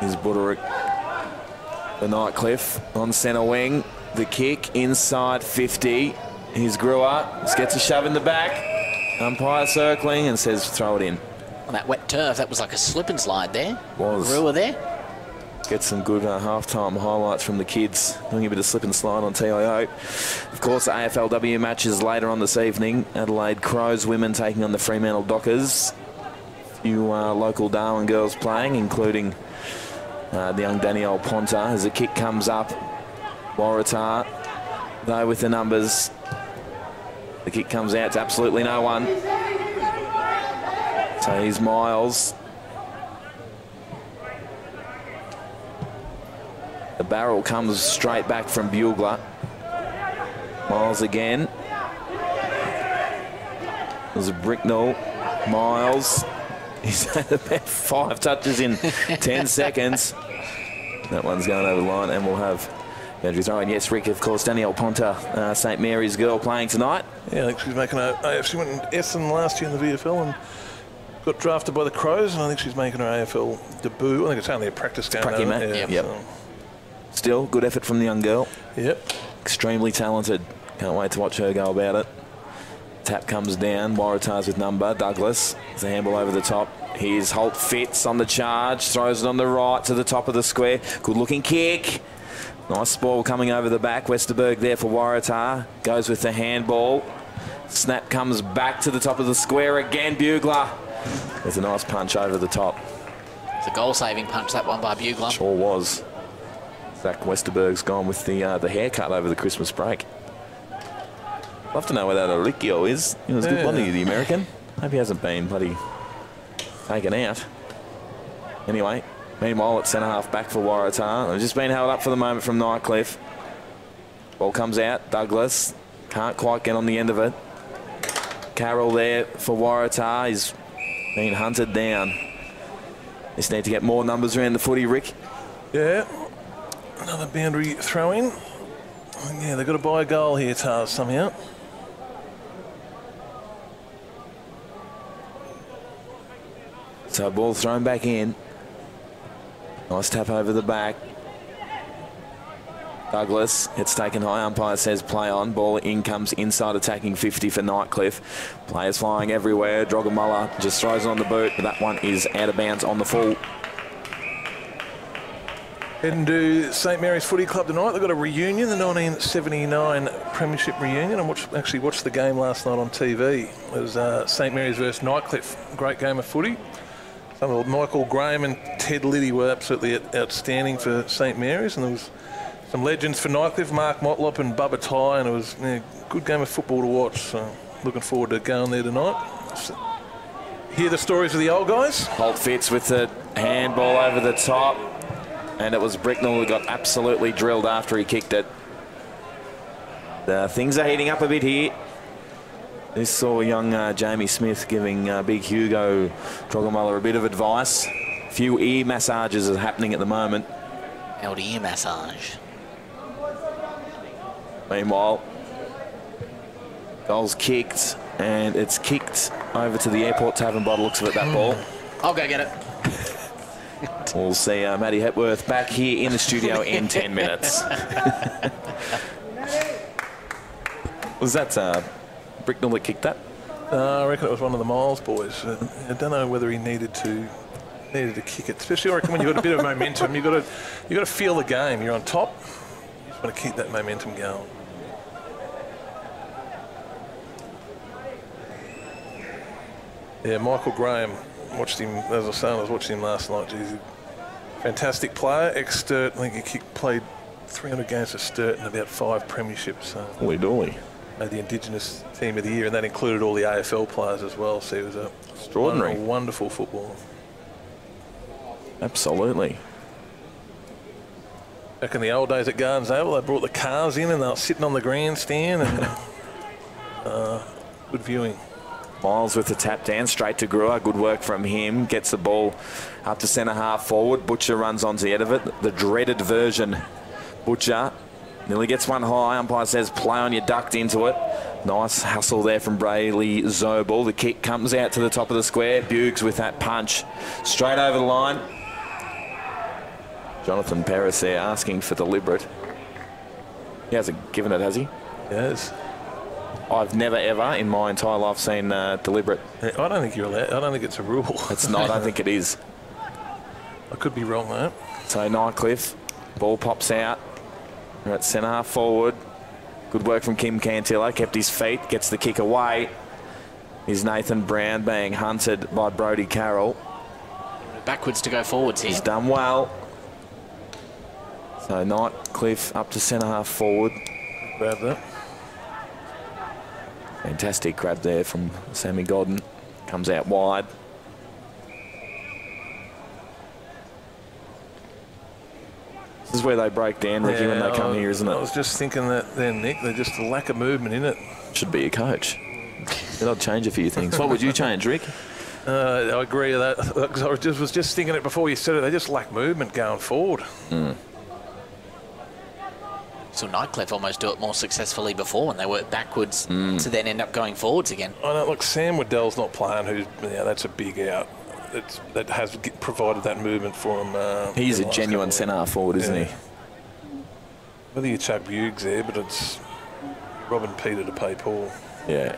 Here's Buderick. The Nightcliff on centre wing. The kick inside 50. Here's Brewer. Just gets a shove in the back. Umpire circling and says throw it in. On that wet turf, that was like a slip and slide there. Was. Brewer there. Get some good half-time highlights from the kids. Doing a bit of slip and slide on TIO. Of course, the AFLW matches later on this evening. Adelaide Crows women taking on the Fremantle Dockers. A few local Darwin girls playing, including the young Danielle Ponta. As the kick comes up, Waratah, though, with the numbers. The kick comes out to absolutely no one. So here's Miles. The barrel comes straight back from Bugler. Miles again. There's a Bricknell. Miles. He's had about 5 touches in 10 seconds. That one's going over the line, and we'll have Andrew throw. And yes, Rick, of course, Danielle Ponta, St Mary's girl, playing tonight. Yeah, I think she's making she went in Essen last year in the VFL and got drafted by the Crows, and I think she's making her AFL debut. I think it's only a practice game. Pracky, mate. Yeah, yep. So. Still, good effort from the young girl. Yep. Extremely talented. Can't wait to watch her go about it. Tap comes down. Waratah's with number. Douglas. There's a handball over the top. Here's Holt Fitz on the charge. Throws it on the right to the top of the square. Good looking kick. Nice ball coming over the back. Westerberg there for Waratah. Goes with the handball. Snap comes back to the top of the square again. Bugler. There's a nice punch over the top. It's a goal-saving punch, that one by Bugler. Sure was. Zach Westerberg's gone with the haircut over the Christmas break. Love to know where that Oricchio is. He was good, wasn't he, the American? Hope he hasn't been bloody taken out. Anyway, meanwhile, at centre-half back for Waratah. They've just been held up for the moment from Nightcliff. Ball comes out. Douglas can't quite get on the end of it. Carroll there for Waratah. He's been hunted down. Just need to get more numbers around the footy, Rick. Yeah. Another boundary throw-in. Yeah, they've got to buy a goal here, Tars, somehow. So ball thrown back in. Nice tap over the back. Douglas, it's taken high. Umpire says play on. Ball in comes inside attacking 50 for Nightcliff. Players flying everywhere. Drogamulla just throws it on the boot, but that one is out of bounds on the full. Heading to St Mary's Footy Club tonight. They've got a reunion, the 1979 Premiership reunion. I actually watched the game last night on TV. It was St Mary's versus Nightcliff. Great game of footy. Michael Graham and Ted Liddy were absolutely outstanding for St Mary's, and there was some legends for Nightcliff, Mark Motlop and Bubba Ty, and it was a good game of football to watch. So looking forward to going there tonight. So, hear the stories of the old guys. Holt Fitz with the handball over the top, and it was Bricknell who got absolutely drilled after he kicked it. Things are heating up a bit here. This saw young Jamie Smith giving big Hugo Drogamulla a bit of advice. A few ear massages are happening at the moment. Old ear massage. Meanwhile, goal's kicked, and it's kicked over to the Airport Tavern by the looks of it, that ball. I'll go get it. We'll see Matty Hepworth back here in the studio in 10 minutes. Was that Bricknell that kicked that? I reckon it was one of the Miles boys. I don't know whether he needed to kick it. Especially, I reckon, when you've got a bit of momentum, you've got to feel the game. You're on top. You just want to keep that momentum going. Yeah, Michael Graham, watched him, as I was saying, I was watching him last night. He's a fantastic player, ex-Sturt. I think he played 300 games for Sturt and about 5 premierships. Holy dolly. Made the Indigenous Team of the Year, and that included all the AFL players as well. So he was a extraordinary, wonderful footballer. Absolutely. Back in the old days at Gardens Oval, they brought the cars in and they were sitting on the grandstand, and good viewing. Miles with the tap down, straight to Brewer. Good work from him. Gets the ball up to centre half forward. Butcher runs onto the end of it. The dreaded version. Butcher nearly gets one high. Umpire says play on, you ducked into it. Nice hustle there from Brayley Zobel. The kick comes out to the top of the square. Buggs with that punch. Straight over the line. Jonathan Paris there asking for deliberate. He hasn't given it, has he? Yes. I've never ever in my entire life seen deliberate. I don't think you're allowed. I don't think it's a rule. It's not. I don't think it is. I could be wrong, though. So Nightcliff, ball pops out. We're at centre half forward. Good work from Kim Cantillo. Kept his feet. Gets the kick away. Is Nathan Brown being hunted by Brodie Carroll. Backwards to go forwards here. He's done well. So Nightcliff up to centre half forward. Grab that. Fantastic grab there from Sammy Godden. Comes out wide. This is where they break down, Ricky, when they come here, isn't it? I was just thinking that then, Nick. There's just a lack of movement in it. Should be a coach. I'll change a few things. What would you change, Rick? I agree with that. I was just thinking it before you said it. They just lack movement going forward. So Nightcliff almost do it more successfully before when they work backwards to then end up going forwards again. I know, look, Sam Waddell's not playing, that's a big out. That has provided that movement for him. He's a genuine centre forward, isn't he? Whether you chuck Buggs there, but it's Robin Peter to pay Paul. Yeah.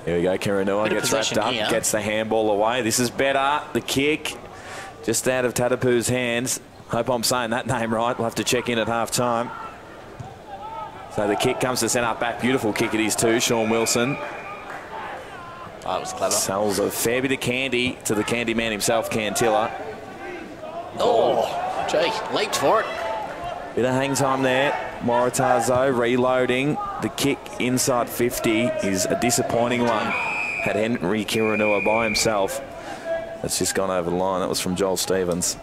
Here we go, Kiranua gets wrapped up, gets the handball away. This is better. The kick just out of Tatapu's hands. Hope I'm saying that name right. We'll have to check in at half time. So the kick comes to centre back. Beautiful kick it is too, Sean Wilson. Oh, it was clever. Sells a fair bit of candy to the candy man himself, Cantilla. Oh, gee, leaped for it. Bit of hang time there. Waratah though, reloading. The kick inside 50 is a disappointing one. Had Henry Kiranua by himself. That's just gone over the line. That was from Joel Stevens.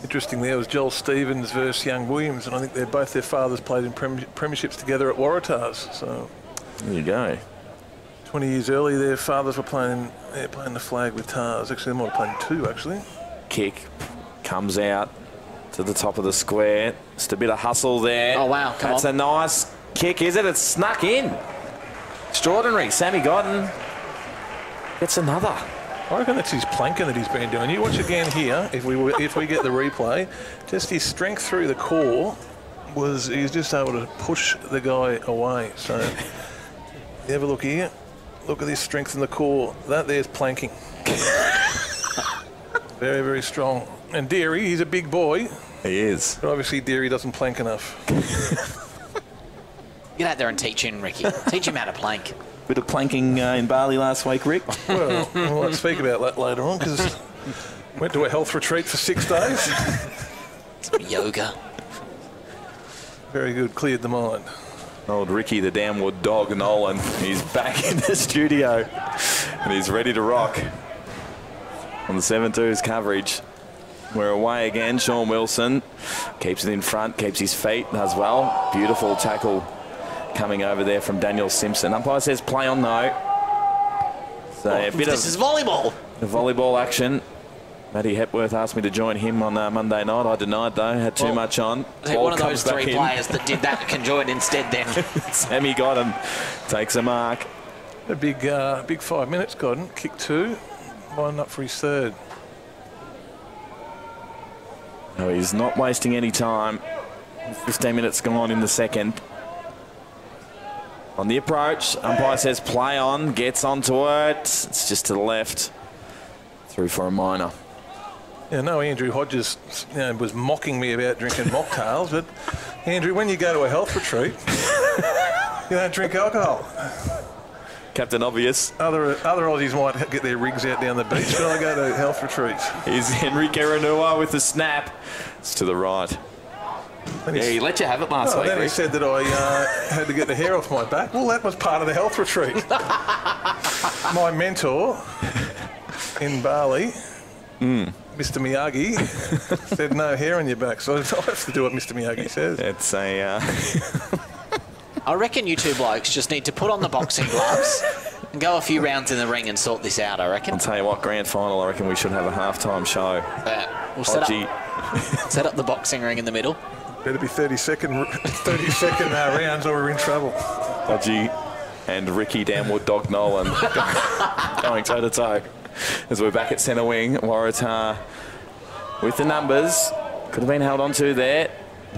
Interesting there was Joel Stevens versus Young Williams, and I think both their fathers played in premierships together at Waratahs. So there you go. 20 years earlier, their fathers were playing the flag with Tars. Actually, they might have played 2, actually. Kick comes out to the top of the square. Just a bit of hustle there. Oh, wow. That's a nice kick, is it? It's snuck in. Extraordinary. Sammy Godden gets another. I reckon that's his planking that he's been doing. You watch again here, if we get the replay, just his strength through the core was he's just able to push the guy away. So you have a look here. Look at this strength in the core. That there's planking. Very, very strong. And Deary, he's a big boy. He is. But obviously Deary doesn't plank enough. Get out there and teach him, Ricky. Teach him how to plank. Bit of planking in Bali last week, Rick. Well, we'll speak about that later on because went to a health retreat for 6 days. Yoga. Very good, cleared the mind. Old Ricky, the downward dog, Nolan, he's back in the studio and he's ready to rock on the 7-2's coverage. We're away again. Sean Wilson keeps it in front, keeps his feet as well. Beautiful tackle coming over there from Daniel Simpson. Umpire says play on though. So a bit this is volleyball. The volleyball action. Matty Hepworth asked me to join him on Monday night. I denied though, had too much on. One of those 3 players that did that can join instead then. Sammy Godden takes a mark. A big 5 minutes, Godden. Kick 2, lining up for his 3rd. No, he's not wasting any time. 15 minutes gone in the second. On the approach, umpire says play on, gets onto it. It's just to the left. Through for a minor. Yeah, no, Andrew Hodges was mocking me about drinking mocktails, but Andrew, when you go to a health retreat, you don't drink alcohol. Captain Obvious. Other Aussies might get their rigs out down the beach, but I go to health retreats. Here's Henry Kiranua with the snap. It's to the right. Yeah, he let you have it last week. Then he said that I had to get the hair off my back. Well, that was part of the health retreat. My mentor in Bali, Mr. Miyagi, said no hair on your back, so I have to do what Mr. Miyagi says. It's a... I reckon you two blokes just need to put on the boxing gloves and go a few rounds in the ring and sort this out, I reckon. I'll tell you what, grand final, I reckon we should have a halftime show. We'll set up the boxing ring in the middle. Better be 30-second rounds or we're in trouble. Hodgie and Ricky Downward Dog Nolan going toe-to-toe. As we're back at centre wing, Waratah with the numbers. Could have been held on to there.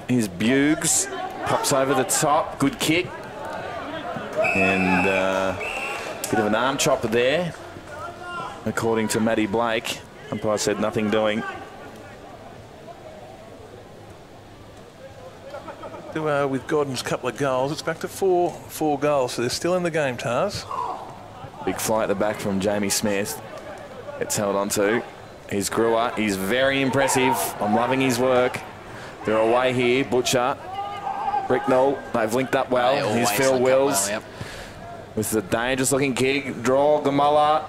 His Buggs pops over the top. Good kick. And bit of an arm chopper there, according to Matty Blake. Umpire said nothing doing. With Godden's couple of goals, it's back to four goals, so they're still in the game, Tars. Big fly at the back from Jamie Smith. It's held on to. Here's Grewer. He's very impressive. I'm loving his work. They're away here. Butcher, Bricknell, they've linked up well. Here's Phil Wills with the dangerous looking kick. Draw Gamola.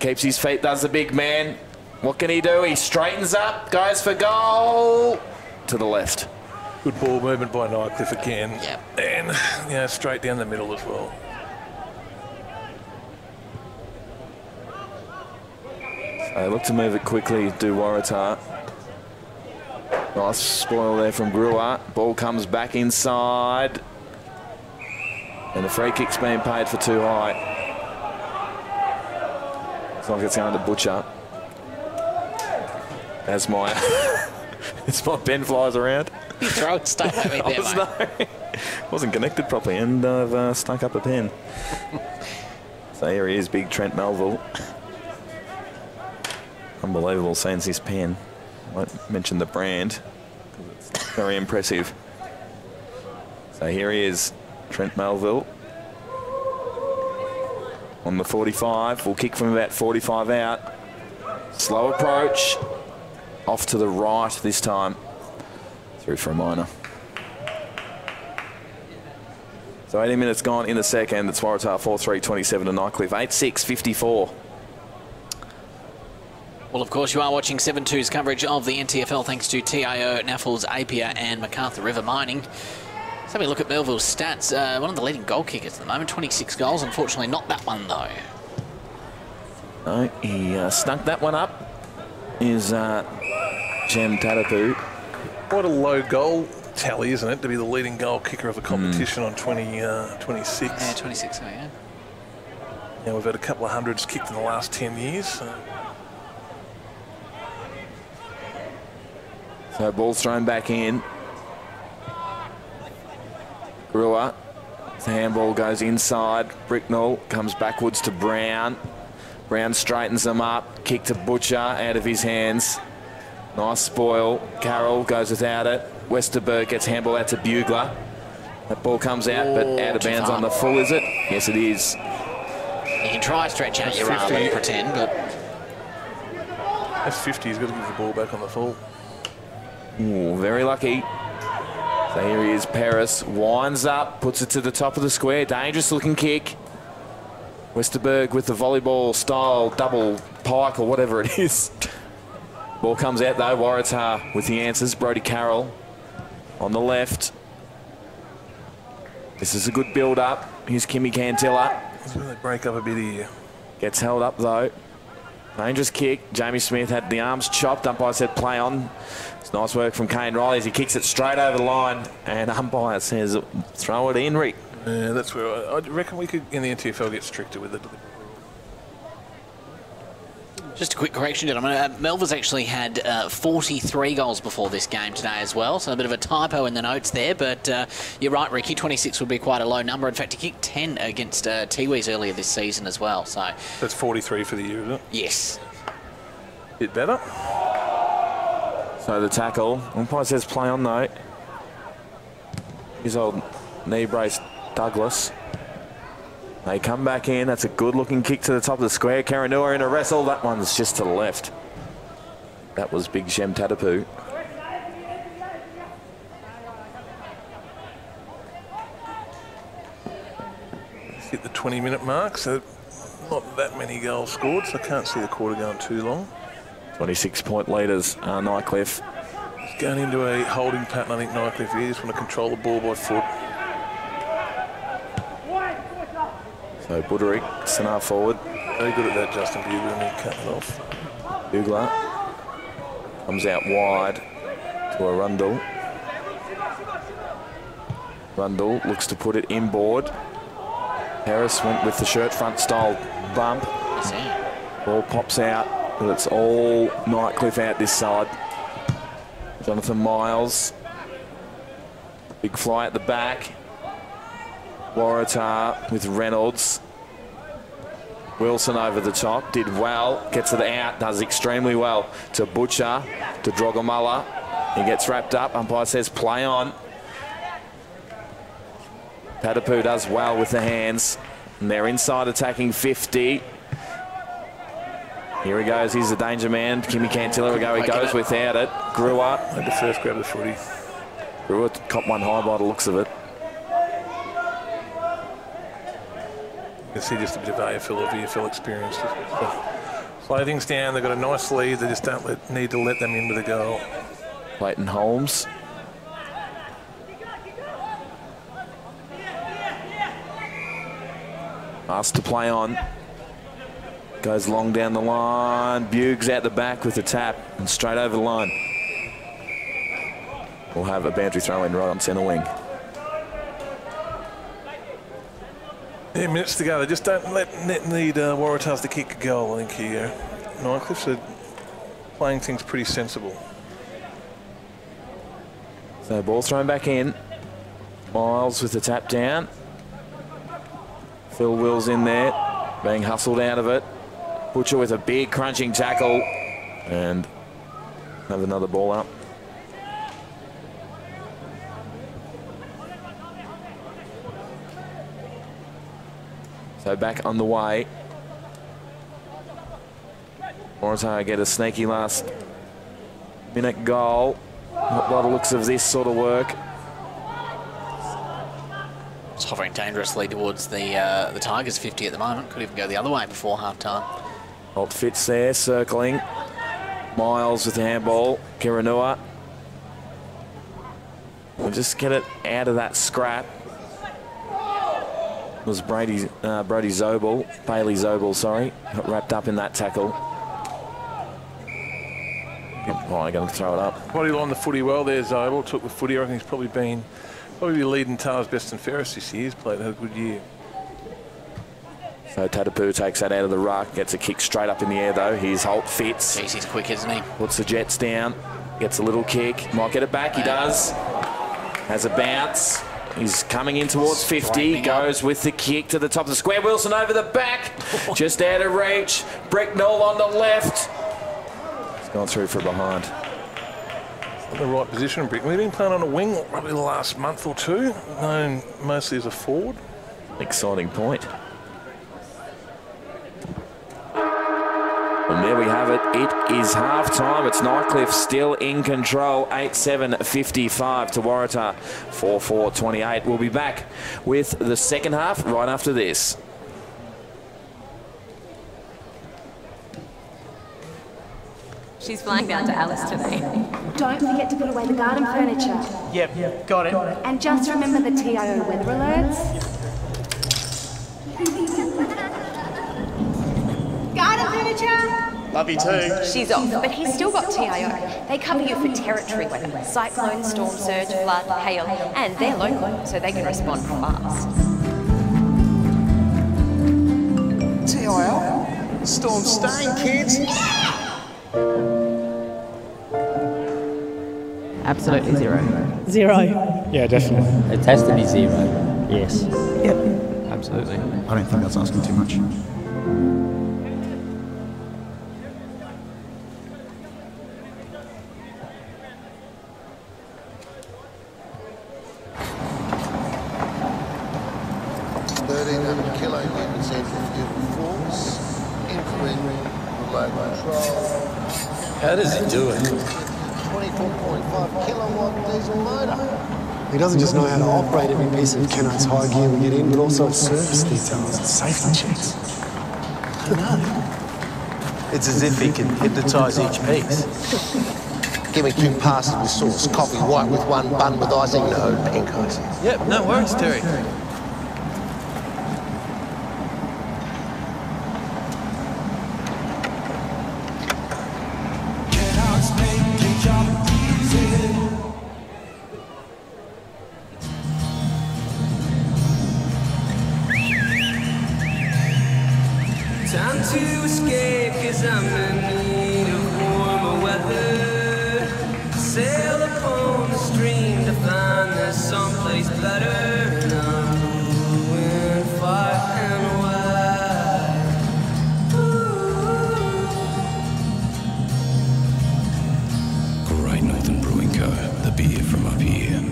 Keeps his feet, does the big man. What can he do? He straightens up, goes for goal. To the left. Good ball movement by Nightcliff again. Yep. And straight down the middle as well. They look to move it quickly, do Waratah. Nice spoil there from Grewer. Ball comes back inside. And the free kick's being paid for too high. Looks like it's going to Butcher. As my pen flies around. You throw it stuck at me there, mate. Wasn't connected properly, and I've stuck up a pen. So here he is, big Trent Melville. Unbelievable seeing his pen. I won't mention the brand, because it's very impressive. So here he is, Trent Melville. On the 45, we'll kick from about 45 out. Slow approach. Off to the right this time. Through for a minor. So 80 minutes gone in the second. It's Waratah 4-3-27 to Nightcliff 8-6-54. Well, of course, you are watching 7-2's coverage of the NTFL thanks to TIO, NAFL's, Apia and MacArthur River Mining. Let's have a look at Melville's stats. One of the leading goal kickers at the moment, 26 goals. Unfortunately, not that one, though. No, he snuck that one up. Is Jem Tatapu. Quite a low goal tally, isn't it, to be the leading goal kicker of the competition on 26. Yeah, 26, yeah. Yeah, we've had a couple of hundreds kicked in the last 10 years. So ball's thrown back in. Brewer. The handball goes inside. Bricknell comes backwards to Brown. Brown straightens them up. Kick to Butcher out of his hands. Nice spoil. Carroll goes without it. Westerberg gets handball out to Bugler. That ball comes out, but out of bounds on the full, is it? Yes, it is. You can try stretch out your arm and pretend, but... That's 50. He's got to give the ball back on the full. Ooh, very lucky. So here he is, Paris. Winds up, puts it to the top of the square. Dangerous looking kick. Westerberg with the volleyball style double pike or whatever it is. Ball comes out though. Waratah with the answers. Brodie Carroll on the left. This is a good build up. Here's Kimmy Cantilla. He's going to break up a bit here. Gets held up though. Dangerous kick. Jamie Smith had the arms chopped. Umpire said play on. It's nice work from Kane Riley as he kicks it straight over the line. And umpire says throw it in, Rick. Yeah, that's where I reckon we could, in the NTFL, get stricter with it. Just a quick correction, gentlemen. Melville's actually had 43 goals before this game today as well, so a bit of a typo in the notes there, but you're right, Ricky, 26 would be quite a low number. In fact, he kicked 10 against Tiwis earlier this season as well. So that's 43 for the year, isn't it? Yes. Bit better. So the tackle. Umpire says play on though. His old knee brace, Douglas. They come back in. That's a good-looking kick to the top of the square. Karanua in a wrestle. That one's just to the left. That was big Jem Tatapu. Let's hit the 20-minute mark, so not that many goals scored, so I can't see the quarter going too long. 26-point leaders, Nightcliff. It's going into a holding pattern, I think, Nightcliff here. Just want to control the ball by foot. So Buderick, Sinar forward. Very good at that, Justin Bugler, and he cut it off. Bugler comes out wide to a Rundle. Rundle looks to put it inboard. Harris went with the shirt front style bump. Ball pops out, but it's all Nightcliff out this side. Jonathan Miles. Big fly at the back. Waratah with Reynolds. Wilson over the top, did well, gets it out, does extremely well to Butcher, to Drogomulla. He gets wrapped up, umpire says play on. Tatapu does well with the hands, and they're inside attacking 50. Here he goes, he's the danger man. Kimmy Cantilla, he goes without it. Brewer. Had to first grab the footy. Brewer caught one high by the looks of it. You can see just a bit of AFL or VFL experience. Slow things down, they've got a nice lead, they just don't need to let them in with a goal. Clayton Holmes. Asked to play on. Goes long down the line. Buggs out the back with the tap and straight over the line. We'll have a boundary throw in right on centre wing. Yeah, minutes to go. They just don't need Waratahs to kick a goal, I think, here. Nightcliff's are playing things pretty sensible. So ball thrown back in. Miles with the tap down. Phil Wills in there, being hustled out of it. Butcher with a big crunching tackle and have another ball up. So back on the way. Waratah get a sneaky last minute goal. Not by the looks of this sort of work. It's hovering dangerously towards the Tigers 50 at the moment. Could even go the other way before half-time. Old Fitz there, circling. Miles with the handball. Kiranua. We'll just get it out of that scrap. It was Brody Zobel, Bailey Zobel, sorry, got wrapped up in that tackle. Oh, I'm going to throw it up. Body lined the footy well there, Zobel. Took the footy. I reckon he's probably leading Tars best and fairest this year. He's played a good year. So Tatapu takes that out of the ruck, gets a kick straight up in the air though. Here's Holt Fitz. Jeez, he's quick, isn't he? Puts the Jets down, gets a little kick, might get it back, he does. Has a bounce. He's coming in towards 50, goes with the kick to the top of the square. Wilson over the back, just out of reach. Bricknell on the left. He's gone through for behind. In the right position, Bricknell. He's been playing on a wing probably the last month or two, known mostly as a forward. Exciting point. And there we have it. It is half-time. It's Nightcliff still in control. 8-7-55 to Waratah. 4-4-28. We'll be back with the second half right after this. She's flying down to Alice today. Don't forget to put away the garden furniture. Yep, got it. And just remember the TIO weather alerts. Garden furniture! Love you too. She's off, but he's still got TIO. They cover you for territory weather, cyclone, storm surge, flood, hail, and they're local, so they can respond fast. TIO? Storm staying, kids. Absolutely zero. Zero. Yeah, definitely. It has to be zero. Yes. Yep. Absolutely. I don't think that's asking too much. How does he do it? 24.5 kilowatt diesel motor. He doesn't just know how to operate every piece of Kennard's high gear we get in, but also its service details and safety checks. I know. It's as if he can hypnotise each piece. Give me 2 passes with sauce, coffee white with 1 bun with icing, no pink icing. Yep, no worries, Terry. Time to escape, 'cause I'm in need of warmer weather. Sail upon the stream to find there's someplace better. And I'm going far and wide. Great Northern Brewing Co., the beer from up here.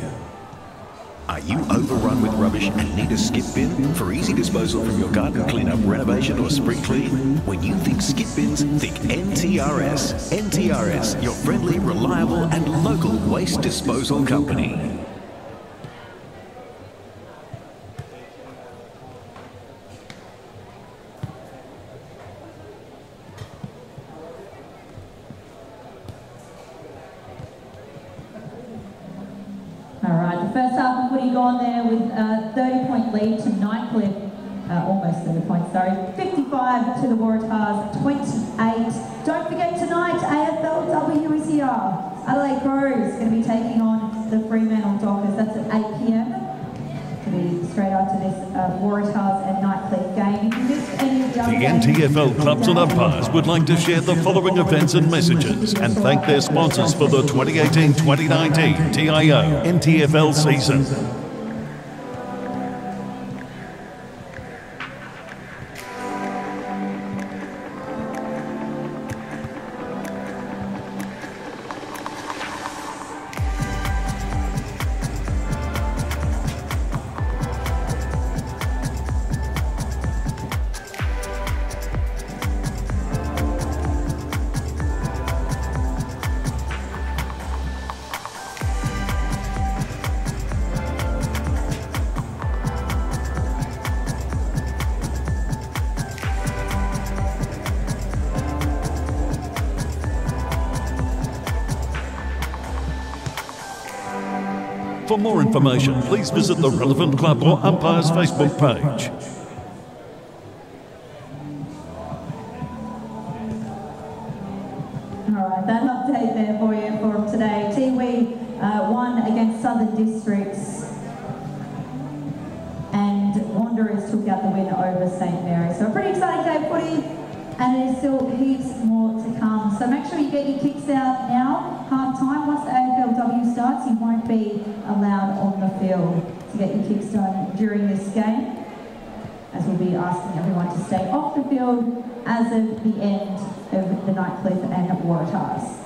Are you overrun with rubbish and need a skip bin? For easy disposal from your garden cleanup, renovation or spring clean? When you think skip bins, think NTRS. NTRS, your friendly, reliable and local waste disposal company. First half of footy gone there with a 30-point lead to Nightcliff, almost 30 points, sorry. 55 to the Waratahs, 28. Don't forget tonight, AFLW is here. Adelaide Crows going to be taking on the Fremantle Dockers. That's at 8 p.m. To be straight after this Waratahs and Nightcliff game. If you missed any of the other The NTFL clubs and umpires would like to share the following events and messages and thank their sponsors for the 2018-2019 TIO NTFL season. For more information, please visit the relevant club or umpire's Facebook page. All right, that update there for you from today. Tiwi won against Southern Districts, and Wanderers took out the win over St Mary's. So a pretty exciting day of footy, and there's still heaps more to come. So make sure you get your kicks out now. Half time, once the AFLW starts, you won't be allowed on the field to get your kicks done during this game, as we'll be asking everyone to stay off the field as of the end of the Nightcliff and Waratahs.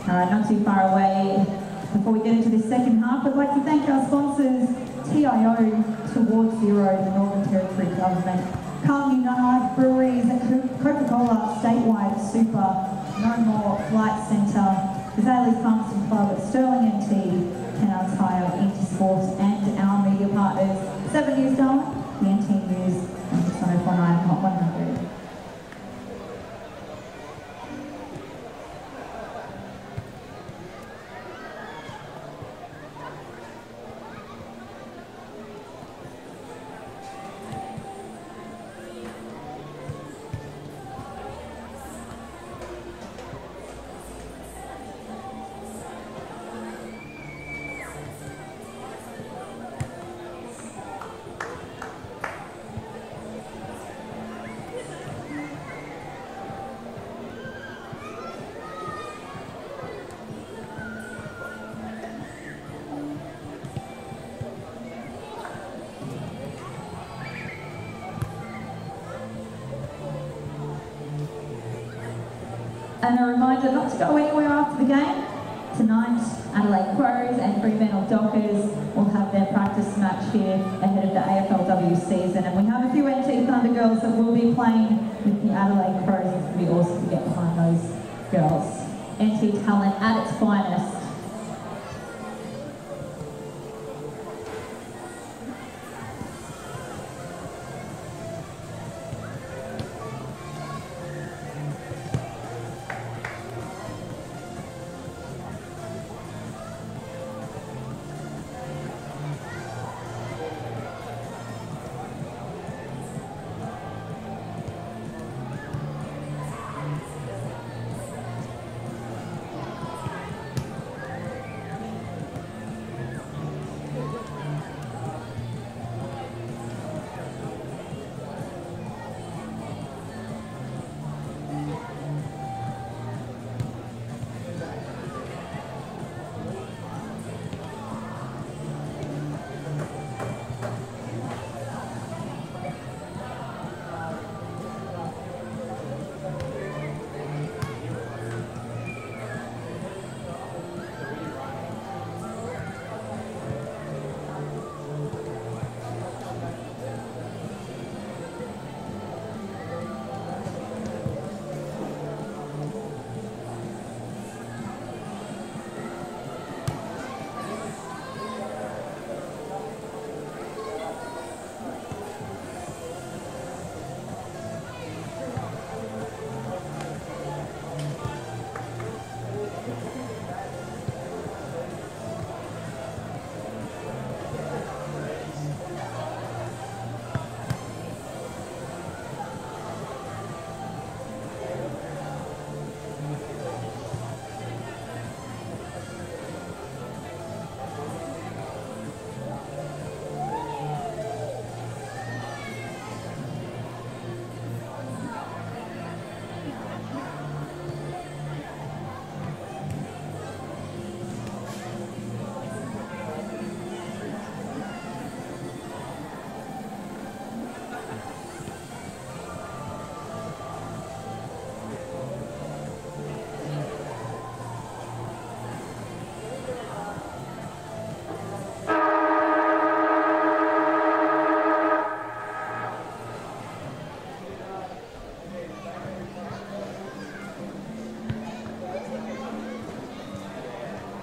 Not too far away. Before we get into this second half, I'd like to thank our sponsors, TIO, Towards Zero, the Northern Territory Government, Carlton United Breweries, Coca-Cola Statewide Super, No More Flight Centre, Azalea's Palmerston Club, Sterling NT, Kennards Hire, Intersports, and our media partners, 7 News Darwin, the NT News, and 1049 Hot 100. And a reminder not to go anywhere after the game. Tonight, Adelaide Crows and Fremantle Dockers will have their practice match here ahead of the AFLW season. And we have a few NT Thunder girls that will be playing with the Adelaide Crows. It's going to be awesome to get behind those girls. NT talent at its finest.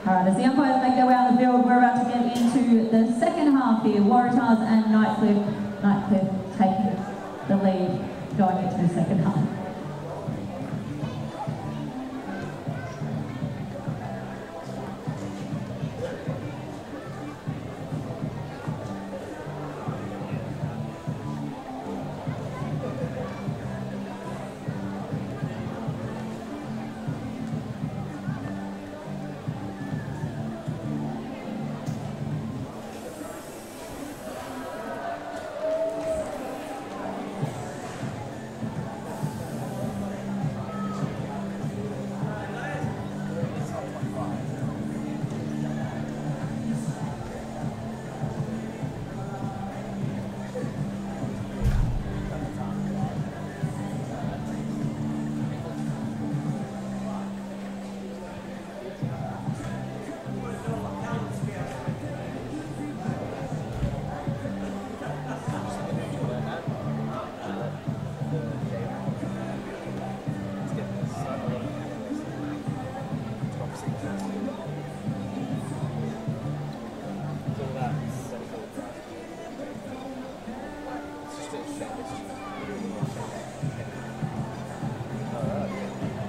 Alright, as the umpires make their way on the field, we're about to get into the second half here. Waratahs and Nightcliff taking the lead going into the second half.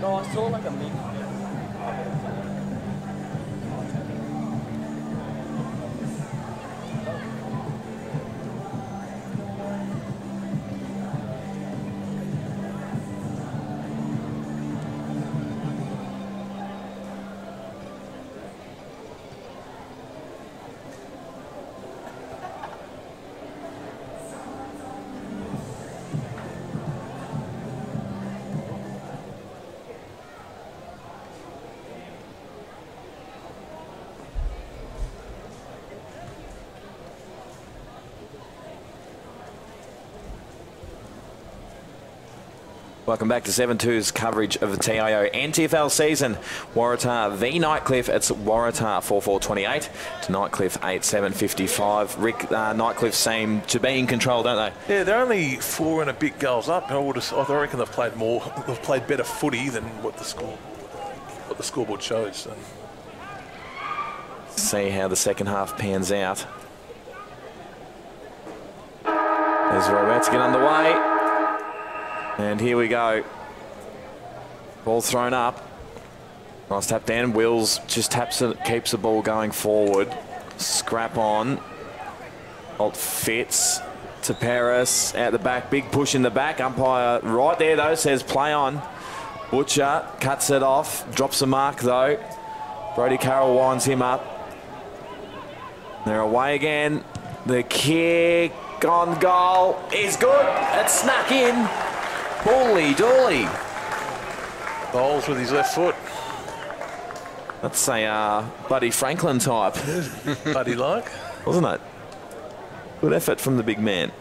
No, I saw like a meme. Welcome back to 7-2's coverage of the TIO NTFL season. Waratah v Nightcliff. It's Waratah 4-4-28 to Nightcliff 8-7-55. Rick, Nightcliff seem to be in control, don't they? Yeah, they're only 4 and a bit goals up. I reckon they've played more. They've played better footy than what the scoreboard shows. So. See how the second half pans out. As we're about to get underway. And here we go. Ball thrown up. Nice tap down. Wills just taps it, keeps the ball going forward. Scrap on. Holt fits to Paris out the back. Big push in the back. Umpire right there though says play on. Butcher cuts it off. Drops a mark though. Brodie Carroll winds him up. They're away again. The kick on goal is good. It's snuck in. Bully Dooley. Bowls with his left foot. That's a Buddy Franklin type. Buddy-like. Wasn't it? Good effort from the big man.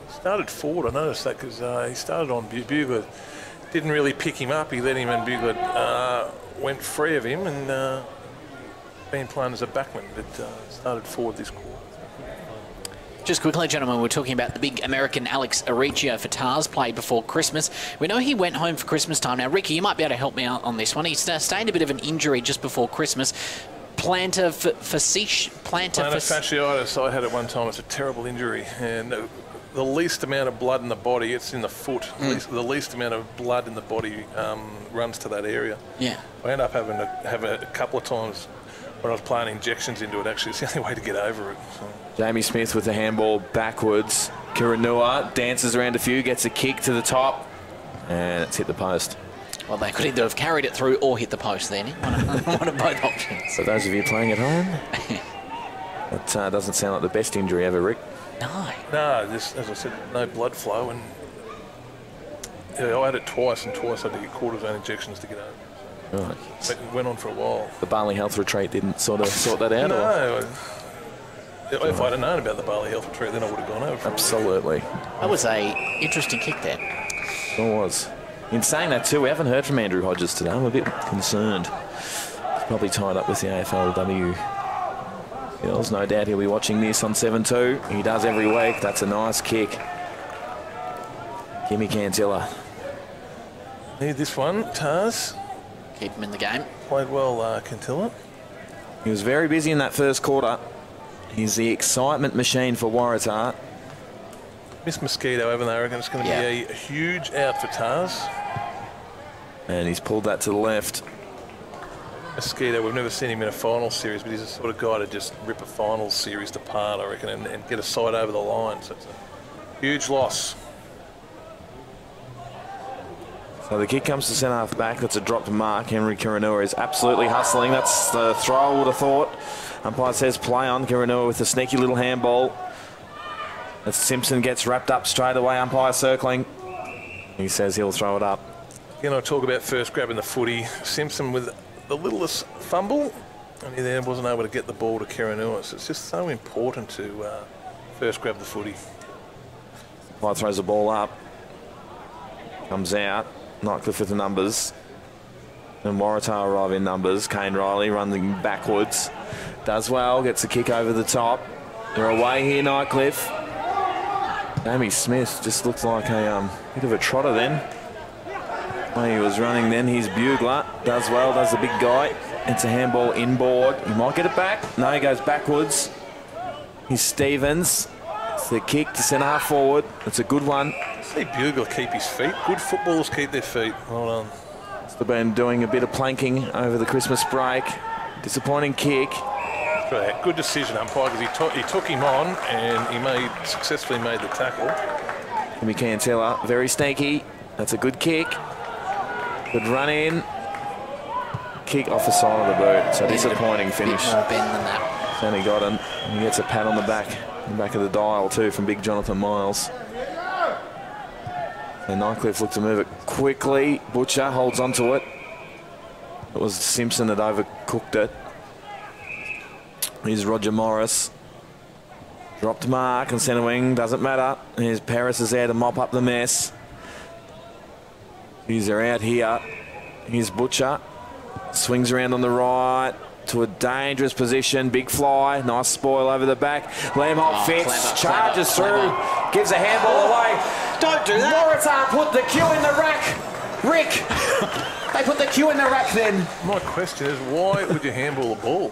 Started forward, I noticed that, because he started on Bugler. Didn't really pick him up. He let him, and Bugler went free of him, and been playing as a backman, but started forward this quarter. Just quickly, gentlemen, we're talking about the big American Alex Aricchio for Tars, played before Christmas. We know he went home for Christmas time. Now, Ricky, you might be able to help me out on this one. He sustained a bit of an injury just before Christmas. Plantar fasciitis. I had it one time. It's a terrible injury, and the least amount of blood in the body, it's in the foot. The least amount of blood in the body runs to that area. Yeah. I ended up having to have a couple of times when I was playing injections into it. Actually, it's the only way to get over it. So. Jamie Smith with the handball backwards. Kiranua dances around a few, gets a kick to the top, and it's hit the post. Well, they could either have carried it through or hit the post then. One of both options. For those of you playing at home, that doesn't sound like the best injury ever, Rick. No, just, as I said, no blood flow, and yeah, I had it twice, and twice I had to get cortisone injections to get over. Right. But it went on for a while. The Barley Health Retreat didn't sort that out? No. If I'd have known about the Barley Health Retreat, then I would have gone over. Absolutely. That was a interesting kick there. It was. In saying that too, we haven't heard from Andrew Hodges today. I'm a bit concerned. He's probably tied up with the AFLW. There's no doubt he'll be watching this on 7-2. He does every week. That's a nice kick. Gimme Cantilla. Need this one, Tars. Keep him in the game. Played well, Cantilla. He was very busy in that first quarter. He's the excitement machine for Waratah. Miss Mosquito, haven't they? I reckon it's going to be a huge out for Tars. And he's pulled that to the left. Mosquito, we've never seen him in a final series, but he's the sort of guy to just rip a final series apart, I reckon, and get a side over the line. So it's a huge loss. So the kick comes to centre half back. That's a drop to mark. Henry Kiranua is absolutely hustling. That's the throw, I would have thought. Umpire says play on. Kiranua with a sneaky little handball. As Simpson gets wrapped up straight away. Umpire circling. He says he'll throw it up. Again, I talk about first grabbing the footy. Simpson with the littlest fumble, and he then wasn't able to get the ball to Kiranua. So it's just so important to first grab the footy. Umpire throws the ball up. Comes out. Nightcliff with the numbers. And Waratah arrive in numbers. Kane Riley running backwards. Does well, gets a kick over the top. They're away here, Nightcliff. Jamie Smith just looks like a bit of a trotter then. When he was running then, he's Bugler. Does well, does the big guy. It's a handball inboard. He might get it back. No, he goes backwards. He's Stevens. It's the kick to centre half forward. It's a good one. See Bugler keep his feet. Good footballers keep their feet. Well done. They've been doing a bit of planking over the Christmas break. Disappointing kick. Good decision, umpire, because he took him on and he successfully made the tackle. Jimmy Cantella, very sneaky. That's a good kick. Good run in. Kick off the side of the boot. So disappointing finish. More bend than that. He's only got him. He gets a pat on the back of the dial too from big Jonathan Miles. And Nightcliff looked to move it quickly. Butcher holds onto it. It was Simpson that overcooked it. Here's Roger Morris. Dropped mark and centre wing, doesn't matter. Here's Paris is there to mop up the mess. He's out here. Here's Butcher. Swings around on the right to a dangerous position. Big fly. Nice spoil over the back. Liam Holt fits. Charges through. Gives a handball away. Don't do that. Waratah put the cue in the rack. Rick. They put the cue in the rack then. My question is, why would you handball a ball?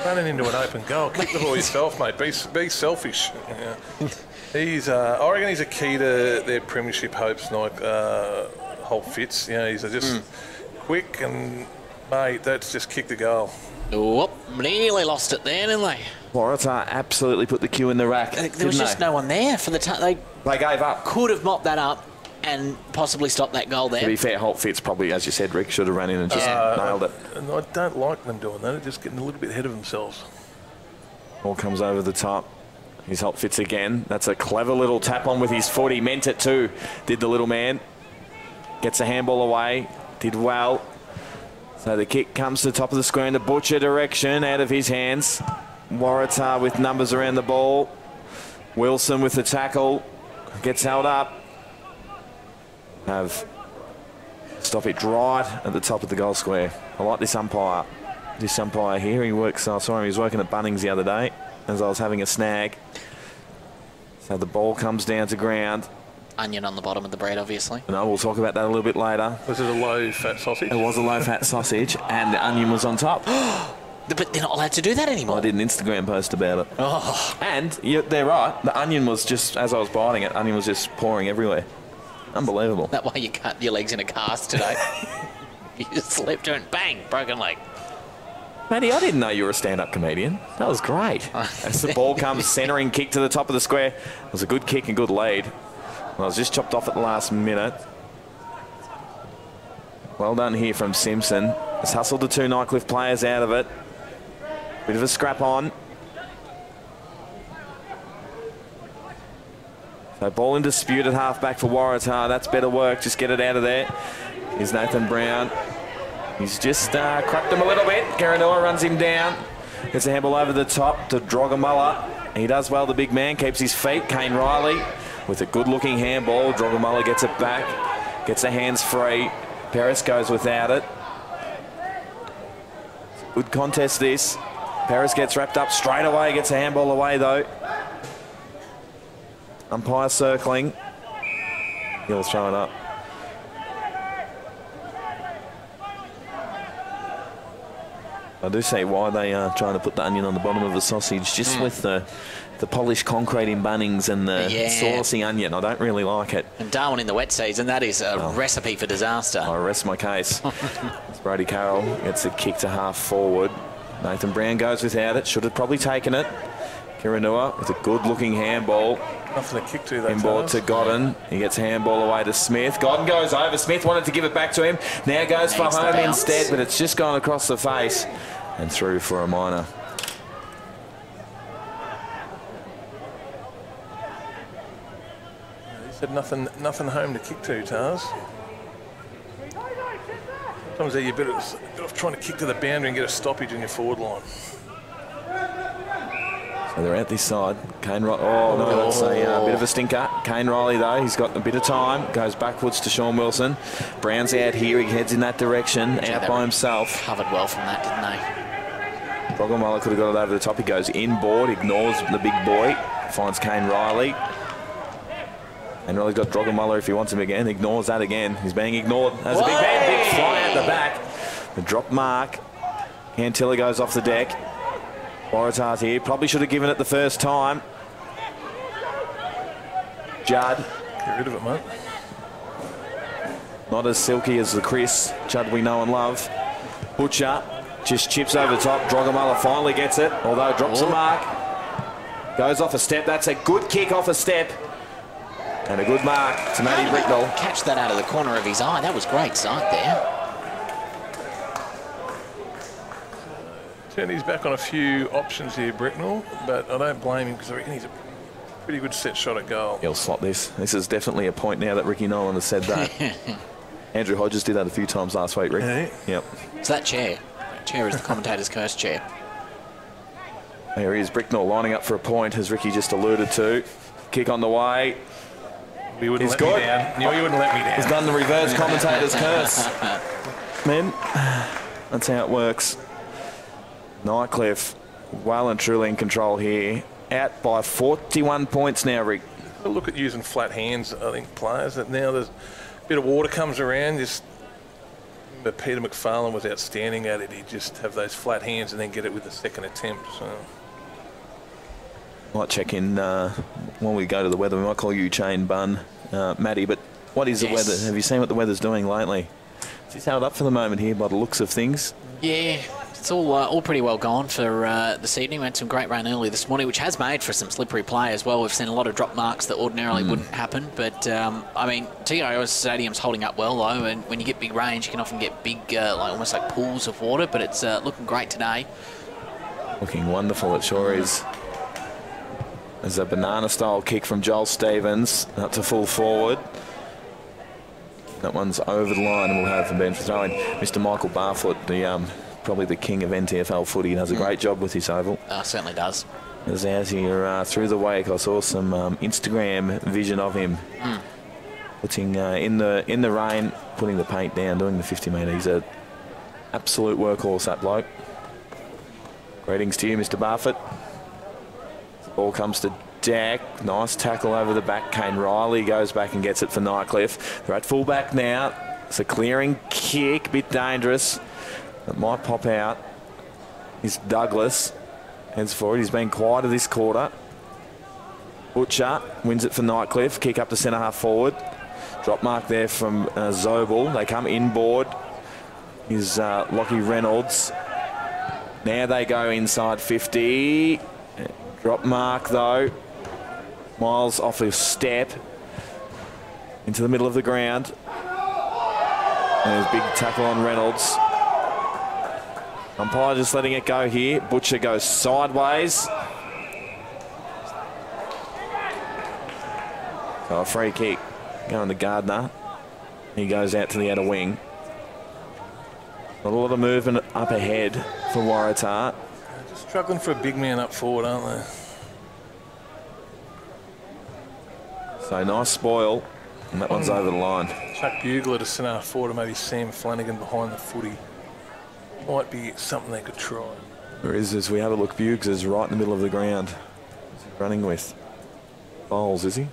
Running into an open goal. Kick the ball yourself, mate. Be selfish. Yeah. I reckon he's a key to their premiership hopes, like Holt Fitz. You know, he's just quick and, mate, that's just kick the goal. Whoop, nearly lost it there, didn't they? Waratah absolutely put the cue in the rack. There was just no one there for the time. They gave up. Could have mopped that up and possibly stopped that goal there. To be fair, Holt Fitz probably, as you said, Rick, should have run in and just nailed it. And I don't like them doing that. They're just getting a little bit ahead of themselves. Ball comes over the top. Here's Holt Fitz again. That's a clever little tap on with his foot. He meant it too, did the little man. Gets a handball away. Did well. So the kick comes to the top of the square in the Butcher direction, out of his hands. Waratah with numbers around the ball. Wilson with the tackle. Gets held up. Stop it right at the top of the goal square. I like this umpire. This umpire here, he works, I saw him, he was working at Bunnings the other day as I was having a snag. So the ball comes down to ground. Onion on the bottom of the bread, obviously. No, we'll talk about that a little bit later. Was it a low-fat sausage? It was a low-fat sausage, and the onion was on top. But they're not allowed to do that anymore. I did an Instagram post about it. Oh. And they're right. The onion was just, as I was biting it, onion was just pouring everywhere. Unbelievable. That why you cut your legs in a cast today. You just slipped and bang, broken leg. Matty, I didn't know you were a stand-up comedian. That was great. As the ball comes, centering kick to the top of the square. It was a good kick and good lead. I was just chopped off at the last minute. Well done here from Simpson. Has hustled the two Nightcliff players out of it. Bit of a scrap on. So ball in dispute at half-back for Waratah. That's better work. Just get it out of there. Here's Nathan Brown. He's just cracked him a little bit. Karanua runs him down. Gets a handball over the top to Drogamullah. He does well, the big man. Keeps his feet. Kane Riley with a good-looking handball. Drogamullah gets it back. Gets the hands free. Paris goes without it. Good contest, this. Paris gets wrapped up straight away. Gets a handball away, though. Umpire circling. Hill's showing up. I do see why they are trying to put the onion on the bottom of the sausage, just with the polished concrete in Bunnings and the saucy onion. I don't really like it. And Darwin in the wet season, that is a recipe for disaster. I rest my case. Brody Carroll gets a kick to half forward. Nathan Brown goes without it. Should have probably taken it. Kiranua with a good-looking handball. Nothing to kick to, that. Inboard to Godden. He gets handball away to Smith. Godden goes over. Smith wanted to give it back to him. Now goes for home instead, but it's just gone across the face and through for a minor. He said nothing home to kick to, Tars. Sometimes you're better off trying to kick to the boundary and get a stoppage in your forward line. So they're out this side. Kane Riley. Oh, no, that's a bit of a stinker. Kane Riley, though, he's got a bit of time. Goes backwards to Sean Wilson. Brown's out here. He heads in that direction, out by himself. Covered well from that, didn't they? Drogamullah could have got it over the top. He goes inboard, ignores the big boy. Finds Kane Riley. And Riley's got Drogamullah if he wants him again. Ignores that again. He's being ignored. There's a big man. Big fly out the back. The drop mark. Cantilla goes off the deck. Waratah's here. Probably should have given it the first time. Judd Get rid of it, mate. Not as silky as the Chris Judd we know and love. Butcher just chips over the top. Drogamala finally gets it, although drops a mark. Goes off a step. That's a good kick off a step. And a good mark to Matty Bricknell. Catch that out of the corner of his eye. That was great sight there. Turned his back on a few options here, Bricknell, but I don't blame him because I reckon he's a pretty good set shot at goal. He'll slot this. This is definitely a point now that Ricky Nolan has said that. Andrew Hodges did that a few times last week, Rick. Yeah. Yep. So that chair. That chair is the commentator's curse chair. There he is, Bricknell lining up for a point, as Ricky just alluded to. Kick on the way. You wouldn't He's let good. me down. You wouldn't let me down. He's done the reverse commentator's curse. Men, that's how it works. Nightcliff, well and truly in control here. Out by 41 points now, Rick. Look at using flat hands, I think, players. That now there's a bit of water comes around. Just but Peter McFarlane was outstanding at it. He'd just have those flat hands and then get it with the second attempt. So. Might check in when we go to the weather. We might call you Chain Bun, Matty. But what is the weather? Have you seen what the weather's doing lately? It's held up for the moment here by the looks of things. Yeah, it's all pretty well gone for this evening. We had some great rain early this morning, which has made for some slippery play as well. We've seen a lot of drop marks that ordinarily wouldn't happen. But, I mean, TIO Stadium's holding up well, though. And when you get big rains, you can often get big, almost like pools of water. But it's looking great today. Looking wonderful, it sure is. There's a banana-style kick from Joel Stevens up to full forward. That one's over the line, and we'll have the bench throwing. Mr. Michael Barfoot, probably the king of NTFL footy, does a great job with his oval. Certainly does. As you're through the wake, I saw some Instagram vision of him putting in the rain, putting the paint down, doing the 50 metre. He's an absolute workhorse, that bloke. Greetings to you, Mr. Barfoot. The ball comes to Jack. Nice tackle over the back. Kane Riley goes back and gets it for Nightcliff. They're at full back now. It's a clearing kick, bit dangerous. It might pop out. It's Douglas. Heads forward. He's been quieter this quarter. Butcher wins it for Nightcliff. Kick up to centre half forward. Drop mark there from Zobel. They come inboard. Is Lockie Reynolds. Now they go inside 50. Drop mark though. Miles off a step into the middle of the ground. And there's a big tackle on Reynolds. Umpire just letting it go here. Butcher goes sideways. So a free kick going to Gardner. He goes out to the outer wing. A lot of movement up ahead for Waratah. Just struggling for a big man up forward, aren't they? So nice spoil, and that one's over the line. Chuck Bugler to centre half forward, and maybe Sam Flanagan behind the footy. Might be something they could try. There is, as we have a look, Buggs is right in the middle of the ground. Who's he running with? Bowles, is he?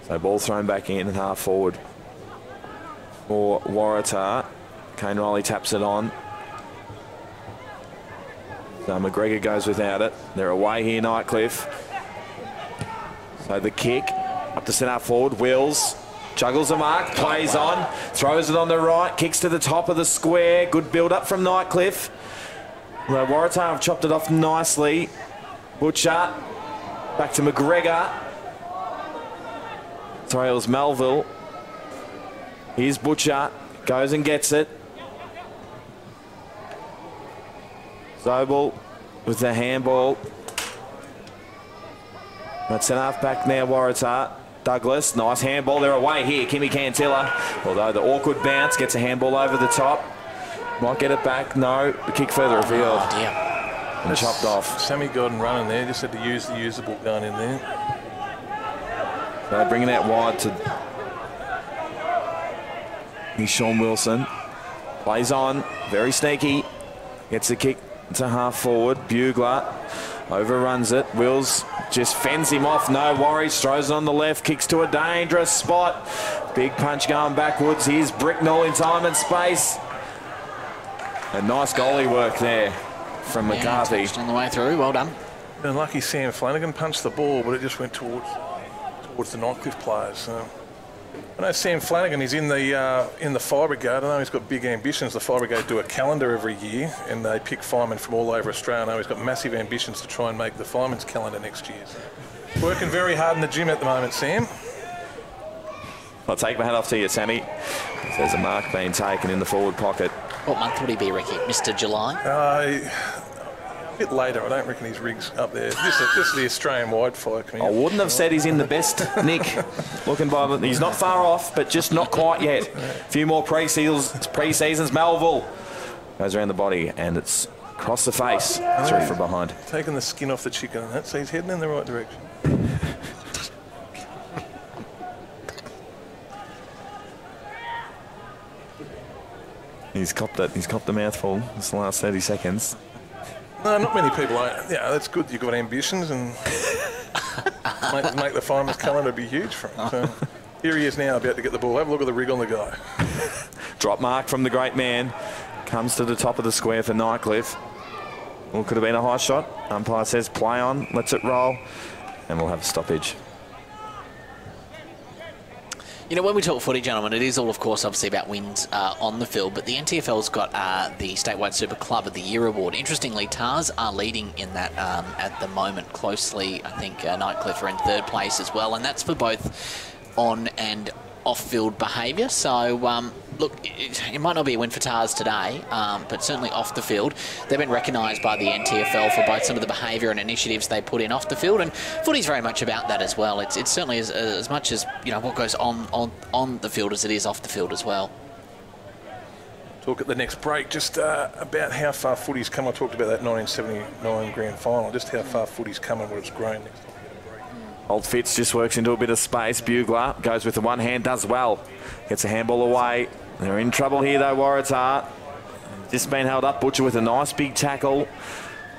So ball thrown back in and half forward for Waratah. Kane Riley taps it on. So McGregor goes without it. They're away here, Nightcliff. So the kick up to centre forward. Wills juggles a mark, plays on, throws it on the right, kicks to the top of the square. Good build up from Nightcliff. Well, Waratah have chopped it off nicely. Butcher back to McGregor. Sorry, it was Melville. Here's Butcher, goes and gets it. Zobel with the handball. That's an half back now, Waratah. Douglas, nice handball. They're away here. Kimmy Cantilla, although the awkward bounce gets a handball over the top. Might get it back. No, the kick further afield. Oh, dear. And chopped off. Sammy Gordon running there. Just had to use the usable gun in there. So bringing it wide to Sean Wilson. Plays on. Very sneaky. Gets the kick to half forward. Bugler overruns it. Wills just fends him off. No worries. Throws it on the left. Kicks to a dangerous spot. Big punch going backwards. Here's Bricknell in time and space. A nice goalie work there from McCarthy. On the way through. Well done. And lucky Sam Flanagan punched the ball, but it just went towards the Nightcliff players. So. I know Sam Flanagan is in the Fire Brigade. I know he's got big ambitions. The Fire Brigade do a calendar every year, and they pick firemen from all over Australia. I know he's got massive ambitions to try and make the firemen's calendar next year. So working very hard in the gym at the moment, Sam. I'll take my hat off to you, Sammy. There's a mark being taken in the forward pocket. What month would he be, Ricky? Mr. July? A bit later. I don't reckon his rig's up there. This is the Australian-wide fire coming. I wouldn't have said he's in the best nick. Looking by, he's not far off, but just not quite yet. A few more pre-seasons. Melville goes around the body, and it's across the face, through from behind. Taking the skin off the chicken, and that, so he's heading in the right direction. He's copped it. He's copped the mouthful. It's the last 30 seconds. No, not many people are. Yeah, that's good. You've got ambitions, and make the fireman's calendar be huge for him. So here he is now, about to get the ball. Have a look at the rig on the guy. Drop mark from the great man. Comes to the top of the square for Nightcliff. Well, could have been a high shot. Umpire says play on, lets it roll, and we'll have a stoppage. You know, when we talk footy, gentlemen, it is all, of course, obviously about wins on the field, but the NTFL's got the Statewide Super Club of the Year award. Interestingly, Tars are leading in that at the moment closely. I think Nightcliff are in third place as well, and that's for both on and off-field behaviour. So, look, it might not be a win for Tars today, but certainly off the field. They've been recognised by the NTFL for both some of the behaviour and initiatives they put in off the field, and footy's very much about that as well. It's certainly as much as, you know, what goes on the field as it is off the field as well. Talk at the next break just about how far footy's come. I talked about that 1979 grand final, just how far footy's come and what it's grown next time. Old Fitz just works into a bit of space. Bugler goes with the one hand, does well. Gets a handball away. They're in trouble here though, Waratah. Just been held up. Butcher with a nice big tackle.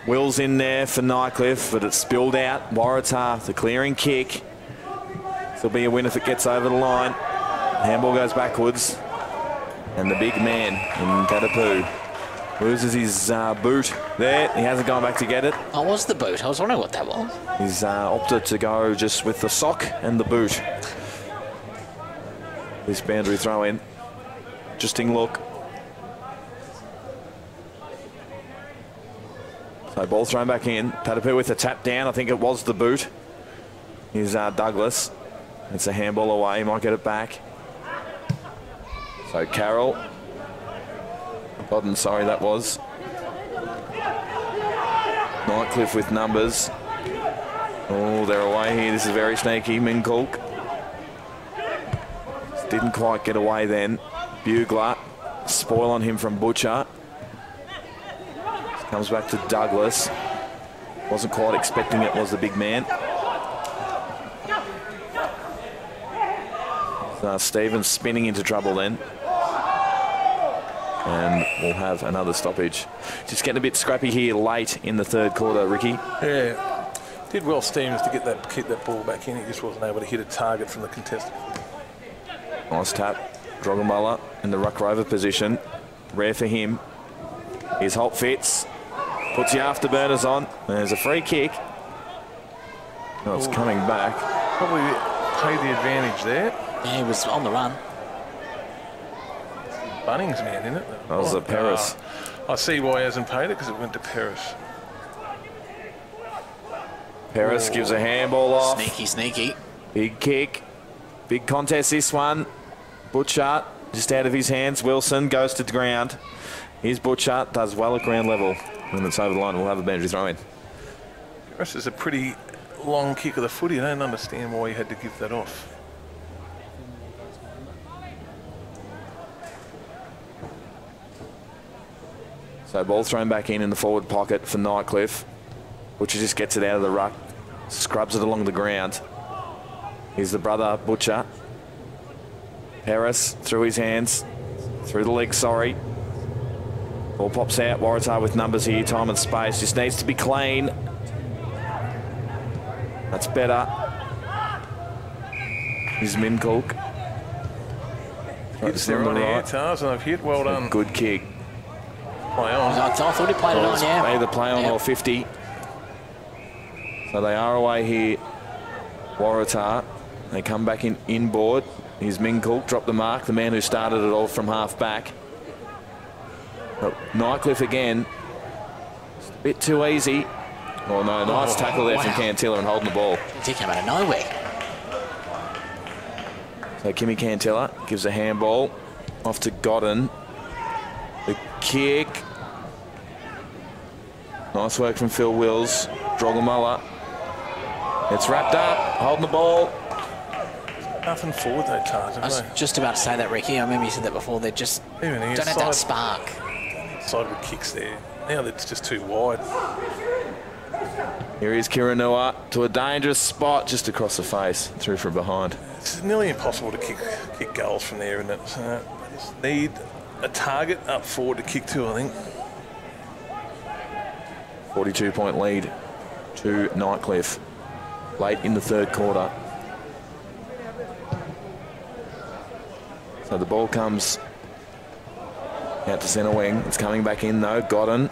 Will's in there for Nightcliff, but it's spilled out. Waratah, the clearing kick. This'll be a win if it gets over the line. Handball goes backwards. And the big man in Katapoo loses his boot there. He hasn't gone back to get it. Oh, was the boot? I was wondering what that was. He's opted to go just with the sock and the boot. This boundary throw in. Interesting look. So ball thrown back in. Katapoo with a tap down. I think it was the boot. Here's Douglas. It's a handball away. He might get it back. So Carroll. God, sorry, that was. Nightcliff with numbers. Oh, they're away here. This is very sneaky. Minkulk. Didn't quite get away then. Bugler. Spoil on him from Butcher. Comes back to Douglas. Wasn't quite expecting it, was the big man. Stevens spinning into trouble then. And we'll have another stoppage. Just getting a bit scrappy here late in the third quarter, Ricky. Yeah, did well Stevens to keep that ball back in. He just wasn't able to hit a target from the contested. Nice tap. Drogomulla in the ruck rover position. Rare for him. Here's Holt Fitz. Puts the afterburners on. There's a free kick. Oh, it's coming back. Probably paid the advantage there. Yeah, he was on the run. Bunnings man, isn't it? That was a Paris. I see why he hasn't paid it, because it went to Paris. Paris gives a handball off. Sneaky, sneaky. Big kick. Big contest this one. Butcher just out of his hands. Wilson goes to the ground. Here's Butcher. Does well at ground level. When it's over the line, we'll have a boundary throw in. Paris is a pretty long kick of the footy. I don't understand why he had to give that off. So ball thrown back in the forward pocket for Nightcliff. Butcher just gets it out of the ruck. Scrubs it along the ground. Here's the brother, Butcher. Paris through his hands. Through the legs, sorry. Ball pops out. Waratah with numbers here. Time and space. Just needs to be clean. That's better. Here's Minkulk. Hits there on the air, Tars, and I've hit. Well done. Good kick. Play on. I thought he played it on, yeah. Either play on or 50. So they are away here. Waratah. They come back inboard. Here's Minkle, dropped the mark, the man who started it all from half back. But Nightcliff again. Just a bit too easy. Oh no, nice tackle there from Cantilla and holding the ball. He came out of nowhere. So Kimmy Cantilla gives a handball off to Godden. The kick. Nice work from Phil Wills. Drogamullah. It's wrapped up, holding the ball. Nothing forward though, Tarzan. I was just about to say that, Ricky. I remember you said that before. They just don't have that spark. Sideward kicks there. Now that's just too wide. Here is Kiranua to a dangerous spot just across the face, through from behind. It's nearly impossible to kick goals from there, isn't it? So just need a target up forward to kick to, I think. 42-point lead to Nightcliff late in the third quarter. So the ball comes out to centre wing. It's coming back in though. Godden.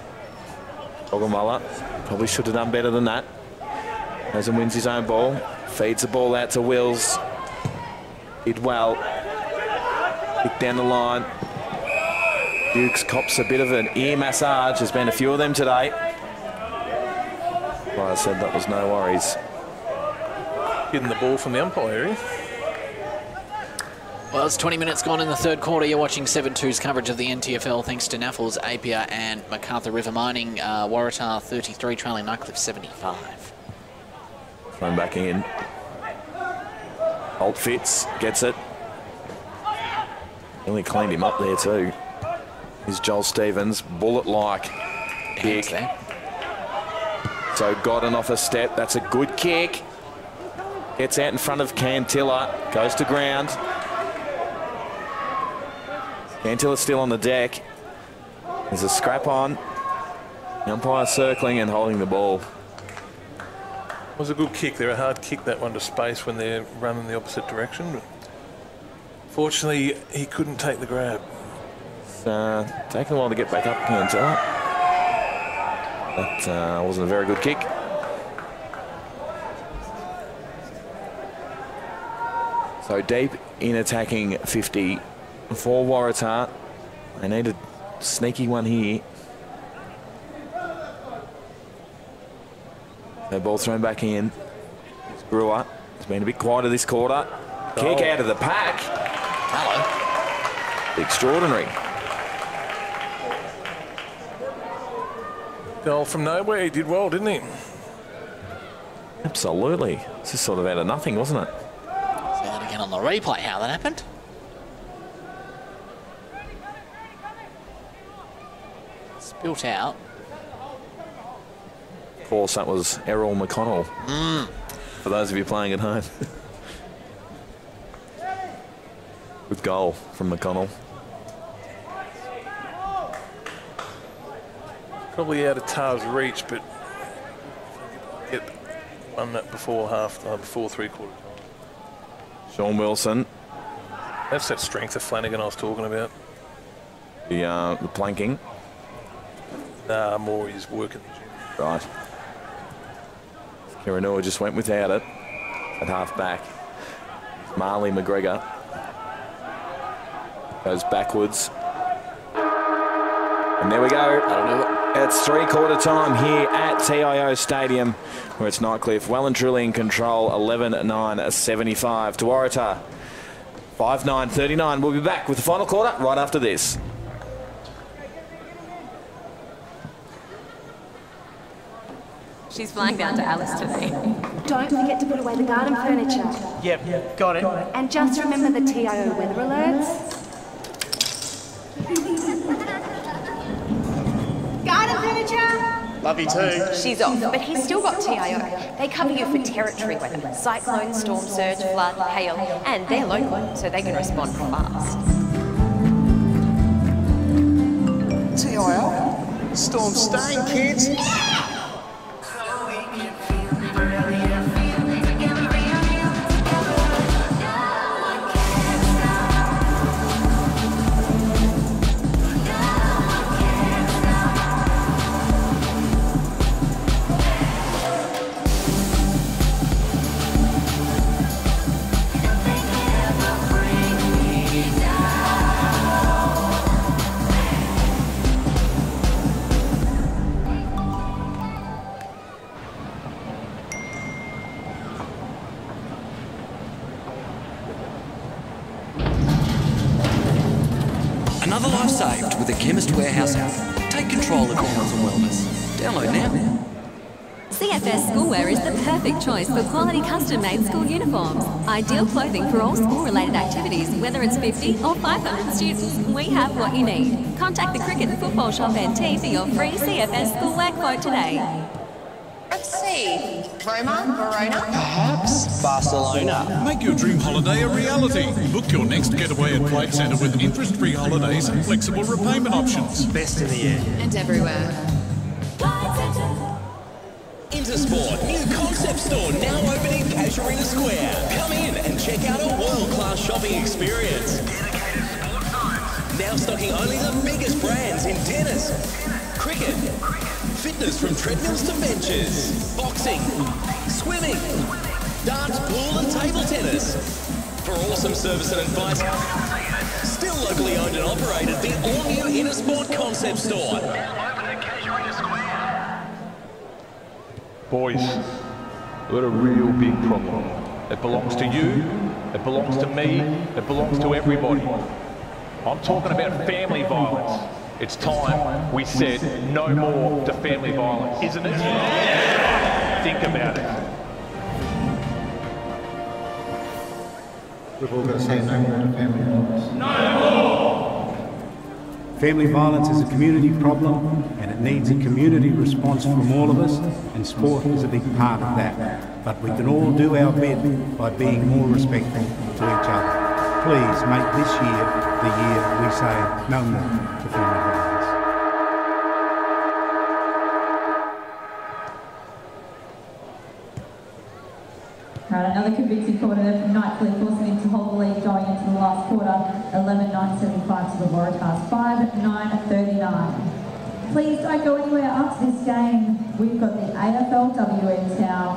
Drogamullah probably should have done better than that. Goes and wins his own ball. Feeds the ball out to Wills. Did well. Kick down the line. Dukes cops a bit of an ear massage. There's been a few of them today. Well, I said that was no worries. Getting the ball from the umpire, eh? Well, it's 20 minutes gone in the third quarter. You're watching 7-2's coverage of the NTFL thanks to Naffles, Apia and MacArthur River Mining. Waratah 33, trailing Nightcliff 75. Thrown back in. Holt Fitz gets it. Really cleaned him up there too. Here's Joel Stevens, bullet-like kick. So Godden off a step. That's a good kick. Gets out in front of Cantilla. Goes to ground. Cantilla's still on the deck. There's a scrap on. The umpire circling and holding the ball. It was a good kick. They're a hard kick, that one, to space when they're running the opposite direction. But fortunately, he couldn't take the grab. It's taken a while to get back up, Cantilla. That wasn't a very good kick. So deep in attacking 50 for Waratah. They need a sneaky one here. The ball thrown back in. It's Brewer. It's been a bit quieter this quarter. Kick out of the pack. Hello. Extraordinary. Goal from nowhere. He did well, didn't he? Absolutely. It's just sort of out of nothing, wasn't it? See that again on the replay, how that happened. Spilt out. Of course, that was Errol McConnell. For those of you playing at home. Good goal from McConnell. Probably out of Tar's reach, but get one that before three-quarter time. Sean Wilson. That's that strength of Flanagan I was talking about. The planking. Nah, more he's working the gym. Right. Kiranua just went without it at half back. Marley McGregor goes backwards. And there we go. It's three-quarter time here at TIO Stadium, where it's Nightcliff well and truly in control, 11-9-75 to Waratah. 5-9-39. We'll be back with the final quarter right after this. She's flying down to Alice today. Don't forget to put away the garden furniture. Yep, got it. And just remember the TIO weather alerts. Garden furniture! Love you too. She's off, but he's still got TIO. They cover you for territory weather, cyclone, storm surge, flood, hail, and they're local, so they can respond fast. TIO? Storm staying, kids. another life saved with the Chemist Warehouse app. Take control of your health and wellness. Download now. CFS Schoolwear is the perfect choice for quality custom-made school uniforms. Ideal clothing for all school-related activities, whether it's 50 or 500 students. We have what you need. Contact the Cricket and Football Shop NT for your free CFS Schoolwear quote today. Let's see. Roma, Verona? Perhaps Barcelona. Make your dream holiday a reality. Book your next getaway at Flight Centre with interest-free holidays and flexible repayment options. Best in the air. And everywhere. Intersport, new concept store now opening in Casuarina Square. Come in and check out a world-class shopping experience. Now stocking only the biggest brands in tennis, cricket, fitness from treadmills to benches, boxing, swimming, darts, pool and table tennis. For awesome service and advice, still locally owned and operated, the all-new Intersport concept store. Now open at Casuarina Square. Boys, we've got a real big problem. It belongs to you, it belongs to me, it belongs to everybody. I'm talking about family violence. It's time we said no more to family violence, isn't it? Yeah. Think about it. We've all got to say no more to family violence. No more! Family violence is a community problem and it needs a community response from all of us, and sport is a big part of that. But we can all do our bit by being more respectful to each other. Please make this year the year we say no more to family violence. Right, another convincing quarter there from Nightcliff, forcing him to hold the lead going into the last quarter. 11-9-75 to the Waratahs, 5-9-39. Please don't go anywhere after this game. We've got the AFLW in town.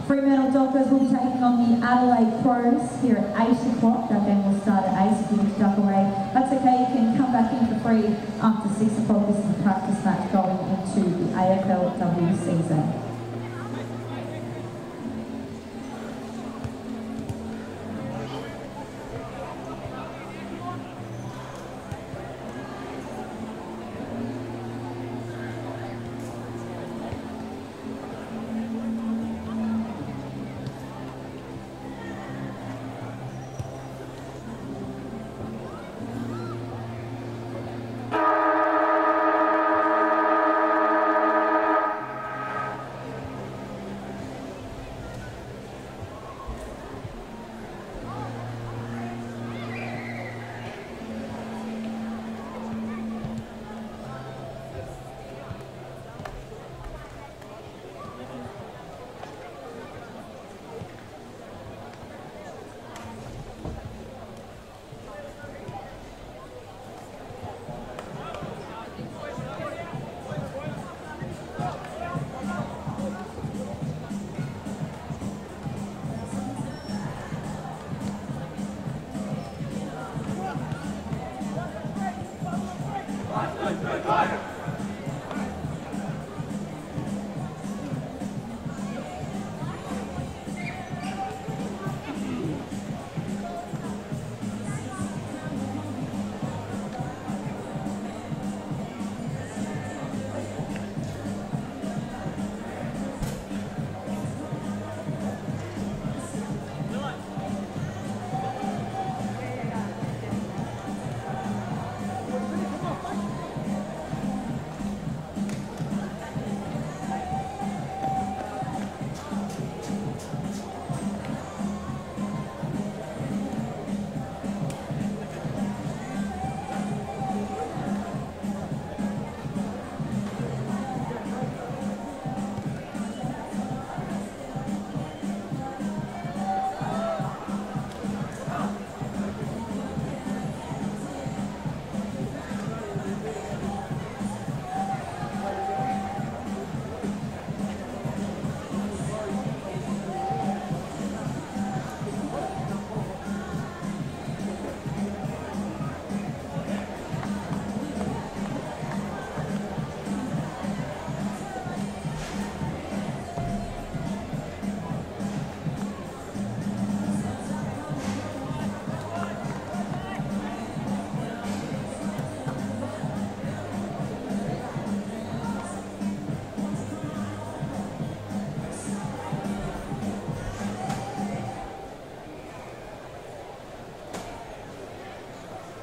Fremantle Dockers will be taking on the Adelaide Crows here at 8 o'clock. That game will start at 8 if you need to duck away. That's okay, you can come back in for free after 6 o'clock. This is a practice match going into the AFLW season.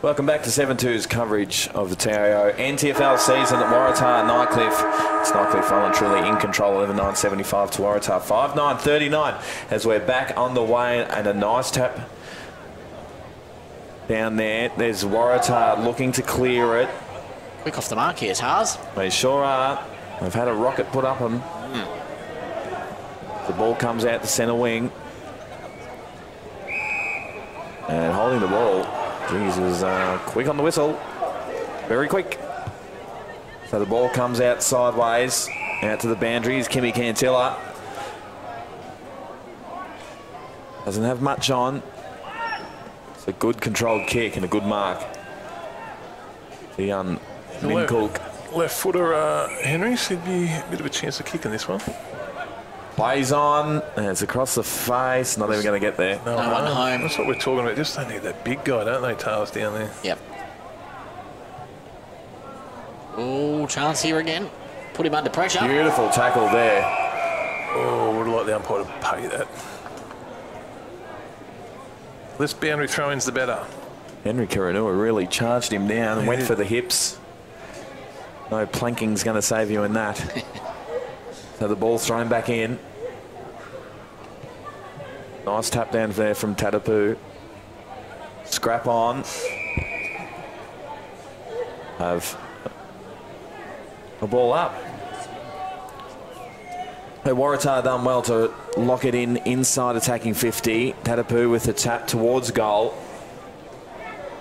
Welcome back to 7-2's coverage of the TIO NTFL season at Waratah Nightcliff. It's Nightcliff well and truly in control, 11-9-75 to Waratah, 5-9-39 as we're back on the way, and a nice tap down there. There's Waratah looking to clear it. Quick off the mark here, Tars. They sure are. They've had a rocket put up them. The ball comes out the centre wing. And holding the ball, Jesus, quick on the whistle. Very quick. So the ball comes out sideways, out to the boundaries. Kimmy Cantilla doesn't have much on. It's a good controlled kick and a good mark. The Min Cook. Left footer, Henry, should be a bit of a chance of kicking this one. Plays on, and it's across the face. Not even going to get there. No one home. That's what we're talking about. Just they need that big guy, don't they, Tails, down there? Yep. Oh, chance here again. Put him under pressure. Beautiful tackle there. Oh, would like the umpire to pay that. Less boundary throw-ins, the better. Henry Karanua really charged him down and went for the hips. No planking's going to save you in that. So the ball's thrown back in. Nice tap down there from Tatapu. Scrap on. Have a ball up. Hey, Waratah done well to lock it in inside attacking 50. Tatapu with a tap towards goal.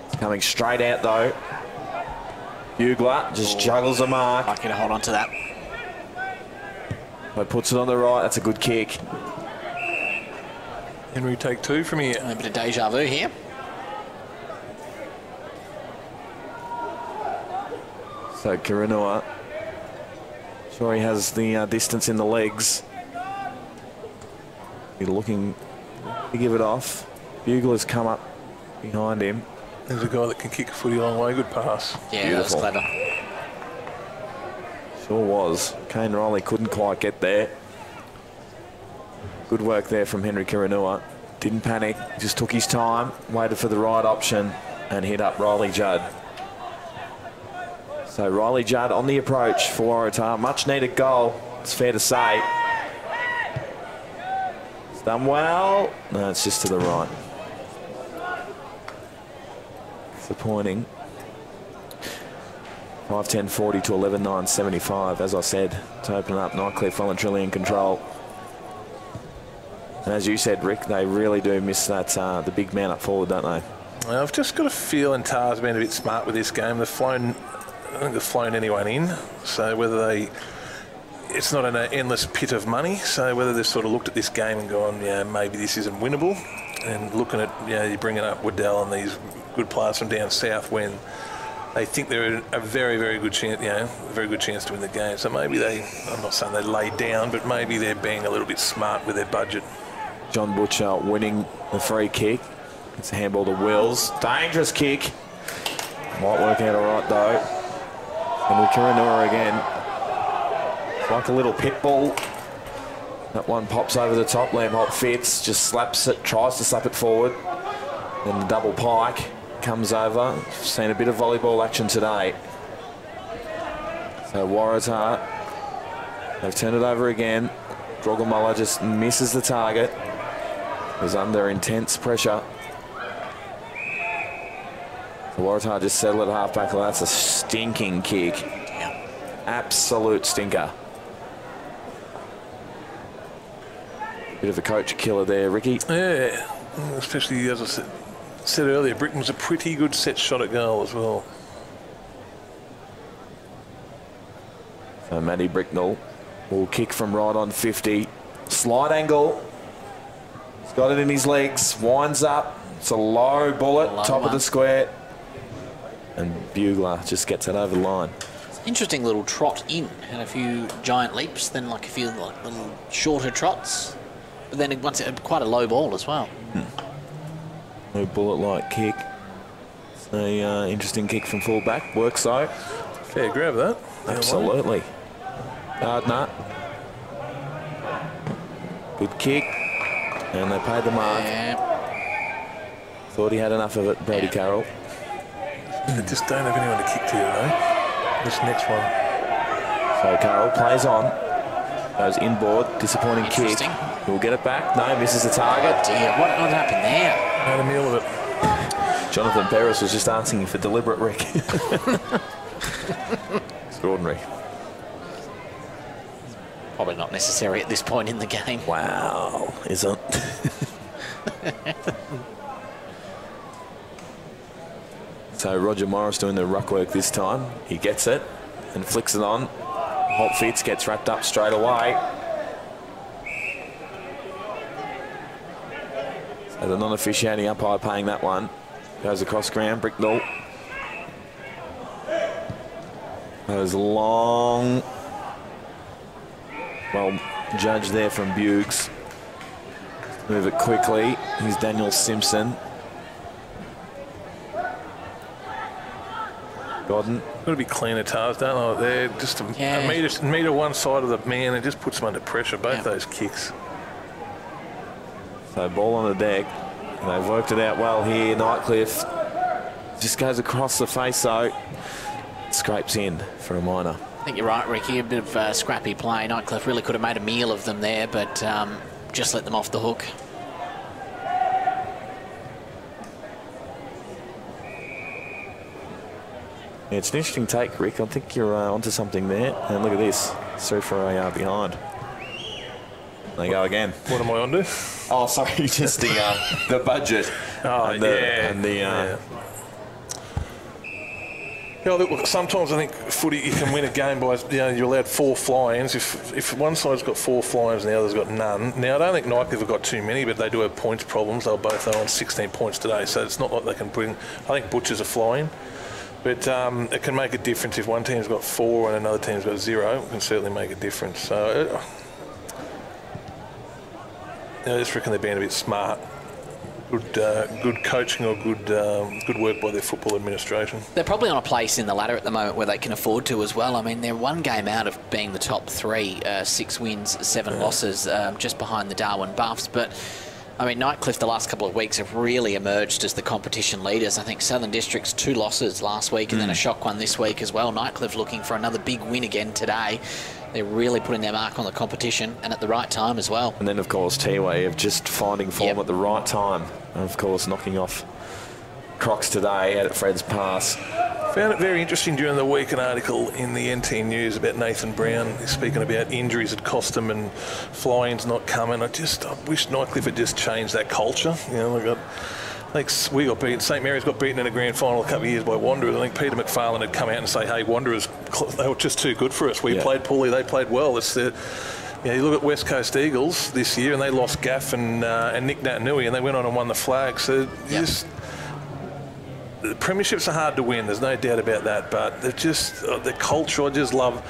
It's coming straight out though. Bugler just juggles a mark. Lucky to hold on to that. But puts it on the right. That's a good kick. Henry take two from here. A bit of deja vu here. So Karanua, sure he has the distance in the legs. He's looking to give it off. Bugler's come up behind him. There's a guy that can kick a footy a long way. Good pass. Yeah, beautiful. That was clever. Sure was. Kane Riley couldn't quite get there. Good work there from Henry Karanua. Didn't panic, just took his time, waited for the right option and hit up Riley Judd. So Riley Judd on the approach for Waratah. Much needed goal, it's fair to say. It's done well. No, it's just to the right. Disappointing. 5-10-40 to 11-9-75, as I said, to open up. Nightcliff well and truly in control. And as you said, Rick, they really do miss that the big man up forward, don't they? Well, I've just got a feeling Tars have been a bit smart with this game. They've flown, I think they've flown anyone in. So whether they, it's not an endless pit of money. So whether they've sort of looked at this game and gone, yeah, maybe this isn't winnable. And looking at, you know, you're bringing up Waddell and these good players from down south when they think they're a very, very good chance, you know, a very good chance to win the game. So maybe they, I'm not saying they lay down, but maybe they're being a little bit smart with their budget. John Butcher winning the free kick. It's a handball to Wills. Dangerous kick. Might work out all right though. And with Karanua again. It's like a little pit bull. That one pops over the top. Lamb Hop fits, just slaps it, tries to slap it forward. Then the double pike comes over. Seen a bit of volleyball action today. So Waratah, they've turned it over again. Drogomulla just misses the target. Was under intense pressure. So Waratah just settled at half-back. Well, that's a stinking kick. Yeah. Absolute stinker. Bit of a coach killer there, Ricky. Yeah, especially as I said earlier, Britain's a pretty good set shot at goal as well. So Matty Bricknell will kick from right on 50. Slide angle. He's got it in his legs. Winds up. It's a low bullet, top of the square. And Bugler just gets it over the line. Interesting little trot in. Had a few giant leaps, then like a few like little shorter trots. But then once quite a low ball as well. No bullet-like kick. It's an interesting kick from full-back. Works though. Fair grab that. Absolutely. Gardner. Good kick. And they paid the mark. Yeah. Thought he had enough of it, Brody Carroll. They just don't have anyone to kick to, though. This next one. So Carroll plays on. Goes inboard. Disappointing kick. He'll get it back. No, misses the target. Oh dear, what happened there? Made a meal of it. Jonathan Perez was just asking for deliberate, Rick. Extraordinary. Probably not necessary at this point in the game. Wow, isn't? So Roger Morris doing the ruck work this time. He gets it and flicks it on. Hot Fitz gets wrapped up straight away. So the non-officiating umpire paying that one. Goes across ground, Bricknell. Goes long. Well, judge there from Bukes. Move it quickly. Here's Daniel Simpson. Godden. Got to be cleaner tars, don't they? They're just a metre one side of the man. It just puts them under pressure, both those kicks. So ball on the deck. And they've worked it out well here. Nightcliff just goes across the face, though. Scrapes in for a minor. I think you're right, Ricky. A bit of scrappy play. Nightcliff really could have made a meal of them there, but just let them off the hook. Yeah, it's an interesting take, Rick. I think you're onto something there. And look at this. Through for a behind. They go again. What am I onto? Oh, sorry, just the budget. Oh, and the, yeah, look, sometimes I think footy, you can win a game by, you're allowed 4 fly-ins. If one side's got 4 fly-ins and the other's got none. Now, I don't think Nightcliff have got too many, but they do have points problems. They're both on 16 points today, so it's not like they can bring. I think Butcher's a fly-in. But it can make a difference if one team's got 4 and another team's got 0. It can certainly make a difference. So I just reckon they're being a bit smart. Good coaching or good work by their football administration. They're probably on a place in the ladder at the moment where they can afford to as well. I mean, they're one game out of being the top 3, 6 wins, 7 losses, just behind the Darwin Buffs. But I mean, Nightcliff the last couple of weeks have really emerged as the competition leaders. I think Southern District's 2 losses last week and then a shock one this week as well. Nightcliff looking for another big win again today. They're really putting their mark on the competition and at the right time as well. And then, of course, Tiway of just finding form at the right time. And, of course, knocking off Crocs today out at Fred's Pass. Found it very interesting during the week, an article in the NT News about Nathan Brown speaking about injuries that cost him and fly-ins not coming. I wish Nightcliff had just changed that culture. I think we got beaten. St Mary's got beaten in a grand final a couple of years by Wanderers. I think Peter McFarlane had come out and say, "Hey, Wanderers, they were just too good for us. We played poorly, they played well." It's the you look at West Coast Eagles this year, and they lost Gaff and Nick Natanui, and they went on and won the flag. So the premierships are hard to win. There's no doubt about that. But they're just the culture. I just love.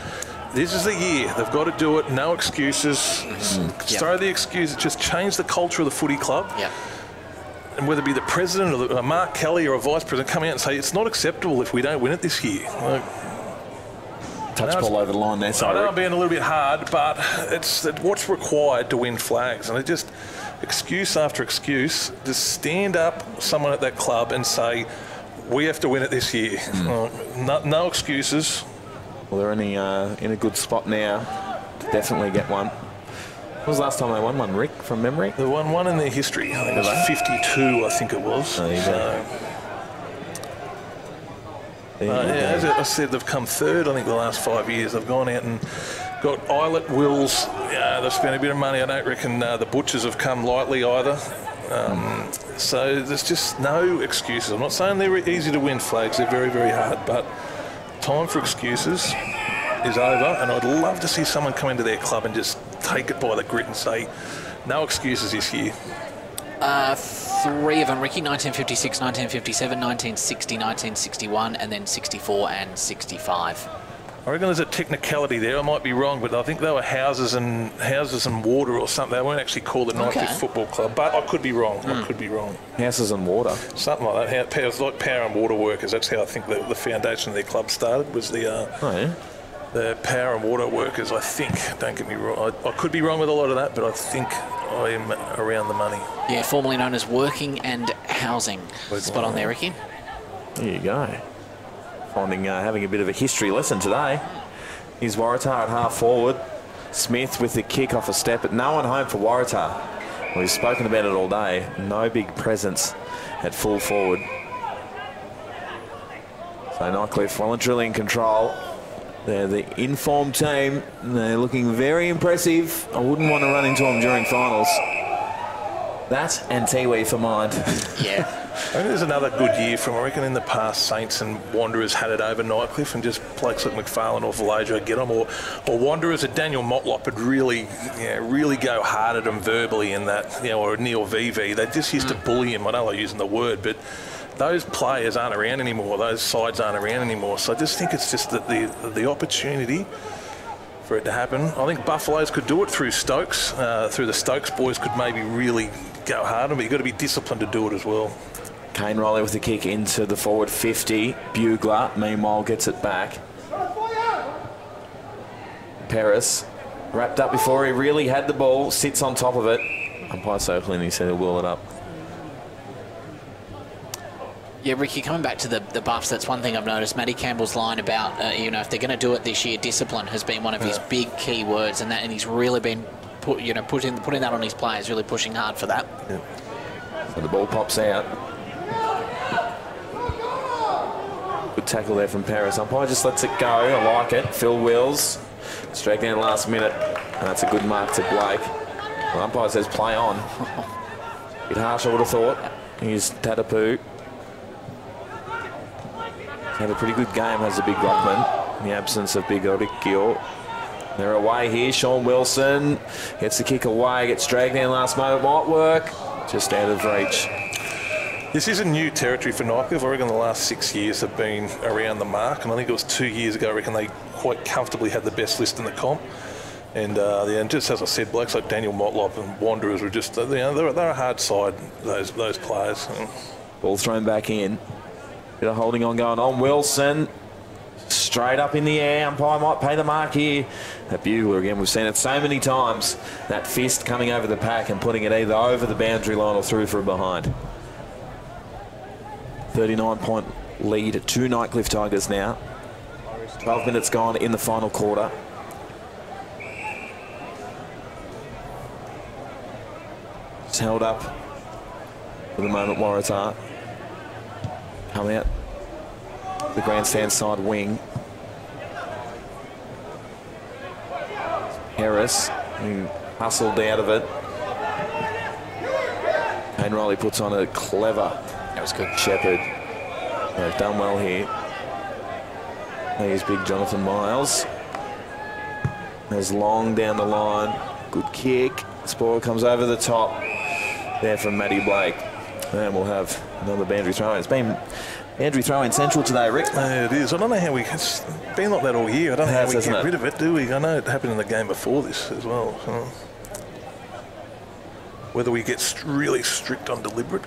This is the year. They've got to do it. No excuses. Throw the excuses. Just change the culture of the footy club. And whether it be the president or Mark Kelly or a vice president come out and say it's not acceptable if we don't win it this year. Touch ball over the line there. I know I'm being a little bit hard, but it's what's required to win flags. And it just, excuse after excuse, just stand up someone at that club and say, we have to win it this year. No excuses. Well, they're in a good spot now to definitely get one. When was the last time they won one, Rick, from memory? They won one in their history. I think it was 52, I think it was. As I said, they've come third, I think, the last 5 years. They've gone out and got Eilert, Wills. They've spent a bit of money. I don't reckon the Butchers have come lightly either. So there's just no excuses. I'm not saying they're easy to win flags. They're very, very hard. But time for excuses is over. And I'd love to see someone come into their club and just take it by the grit and say, no excuses this year. 3 of them, Ricky, 1956, 1957, 1960, 1961, and then 64 and 65. I reckon there's a technicality there. I might be wrong, but I think they were houses and water or something. They weren't actually called the Nightcliff Football Club, but I could be wrong. I could be wrong. Houses and water? Something like that. It was like Power and Water Workers. That's how I think the foundation of their club started, was the Power and Water Workers, I think. Don't get me wrong. I could be wrong with a lot of that, but I think I am around the money. Yeah, formerly known as Working and Housing. Spot on there, Ricky. There you go. having a bit of a history lesson today. Here's Waratah at half forward. Smith with the kick off a step, but no one home for Waratah. Well, we've spoken about it all day. No big presence at full forward. So Nightcliff well and truly in control. They're the informed team. They're looking very impressive. I wouldn't want to run into them during finals. That and Tiwi for mind. Yeah. I think there's another good year from, I reckon, in the past, Saints and Wanderers had it over Nightcliff, and just blokes like McFarlane or Valaja get them, or Wanderers at Daniel Motlop would really go hard at them verbally in that, or Neil VV. They just used to bully him. I don't like using the word, but those players aren't around anymore. Those sides aren't around anymore. So I just think it's just that the opportunity for it to happen. I think Buffaloes could do it through Stokes. Through the Stokes boys could maybe really go hard, but you've got to be disciplined to do it as well. Kane Riley with the kick into the forward 50. Bugler, meanwhile, gets it back. Paris, wrapped up before he really had the ball, sits on top of it. Umpire Soplin, he said he'll wheel it up. Yeah, Ricky, coming back to the Buffs, that's one thing I've noticed. Matty Campbell's line about, if they're going to do it this year, discipline has been one of his big key words, and he's really been putting that on his players, really pushing hard for that. Yeah. So the ball pops out. Good tackle there from Paris. Umpire just lets it go. I like it. Phil Wills. It's dragged down last minute. And that's a good mark to Blake. Well, umpire says play on. Bit harsh, I would have thought. Here's Tatapu. Had a pretty good game as a big ruckman in the absence of big Odikio. They're away here. Sean Wilson gets the kick away. Gets dragged down last moment. Might work. Just out of reach. This is a new territory for Nightcliff. I reckon the last 6 years have been around the mark, and I think it was 2 years ago, I reckon they quite comfortably had the best list in the comp. And just as I said, blokes like Daniel Motlop and Wanderers were just, they're a hard side, those players. Ball thrown back in. Bit of holding on going on. Wilson, straight up in the air. Umpire might pay the mark here. That bugler again, we've seen it so many times. That fist coming over the pack and putting it either over the boundary line or through for a behind. 39-point lead to Nightcliff Tigers now. 12 minutes gone in the final quarter. It's held up for the moment. Waratah come out the grandstand side wing. Harris hustled out of it. Kane Riley puts on a clever. That was good. Shepherd. They've done well here. Here's big Jonathan Miles. There's Long down the line. Good kick. Spoil comes over the top. There from Matty Blake. And we'll have another boundary throw-in. It's been boundary throw-in central today, Rick. It is. I don't know how it's been like that all year. I don't know how we get rid of it, do we? I know it happened in the game before this as well. So whether we get really strict on deliberate.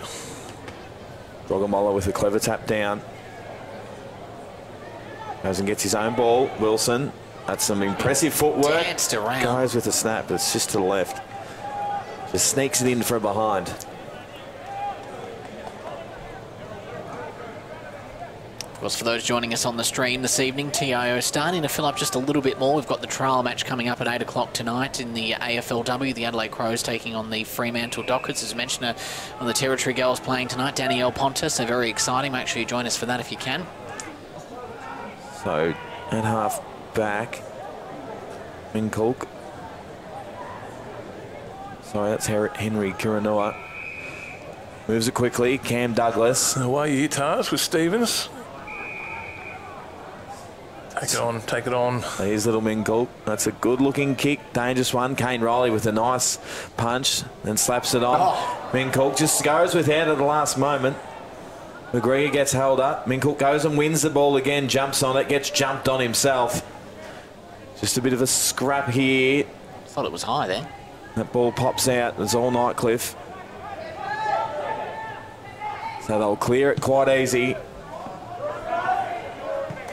Drogamola with a clever tap down. Goes and gets his own ball. Wilson. That's some impressive footwork. Danced around. Goes with a snap, but it's just to the left. Just sneaks it in for a behind. Of course, for those joining us on the stream this evening, TIO starting to fill up just a little bit more. We've got the trial match coming up at 8 o'clock tonight in the AFLW. The Adelaide Crows taking on the Fremantle Dockers. As mentioned, on the Territory Girls playing tonight, Danielle Pontus. So very exciting. Make sure you join us for that if you can. So, at half back, Minkulk. Sorry, that's Henry Kiranua. Moves it quickly. Cam Douglas. Away here, Tars, with Stevens. Take it on. Here's little Minkulk. That's a good-looking kick. Dangerous one. Kane Riley with a nice punch. Then slaps it on. Oh. Minkulk just goes without at the last moment. McGregor gets held up. Minkulk goes and wins the ball again. Jumps on it. Gets jumped on himself. Just a bit of a scrap here. Thought it was high there. That ball pops out. It's all Nightcliff. So they'll clear it quite easy.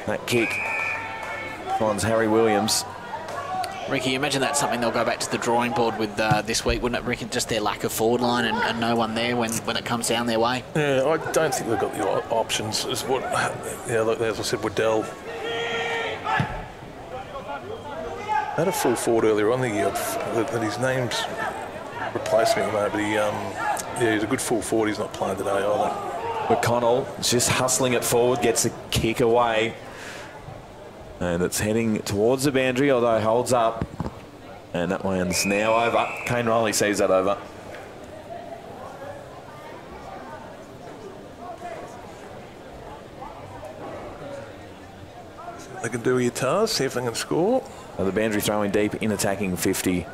That kick finds Harry Williams. Ricky, imagine that's something they'll go back to the drawing board with this week, wouldn't it, Ricky? Just their lack of forward line and no one there when it comes down their way. Yeah, I don't think they've got the options. Is what, yeah, look, as I said, Waddell had a full forward earlier on the year. That his name's replaced me at the moment, but yeah, he's a good full forward. He's not playing today either. McConnell just hustling it forward, gets a kick away. And it's heading towards the boundary, although holds up. And that one's now over. Kane Riley sees that over. They can do your TARs, see if they can score. So the boundary throwing deep in attacking 50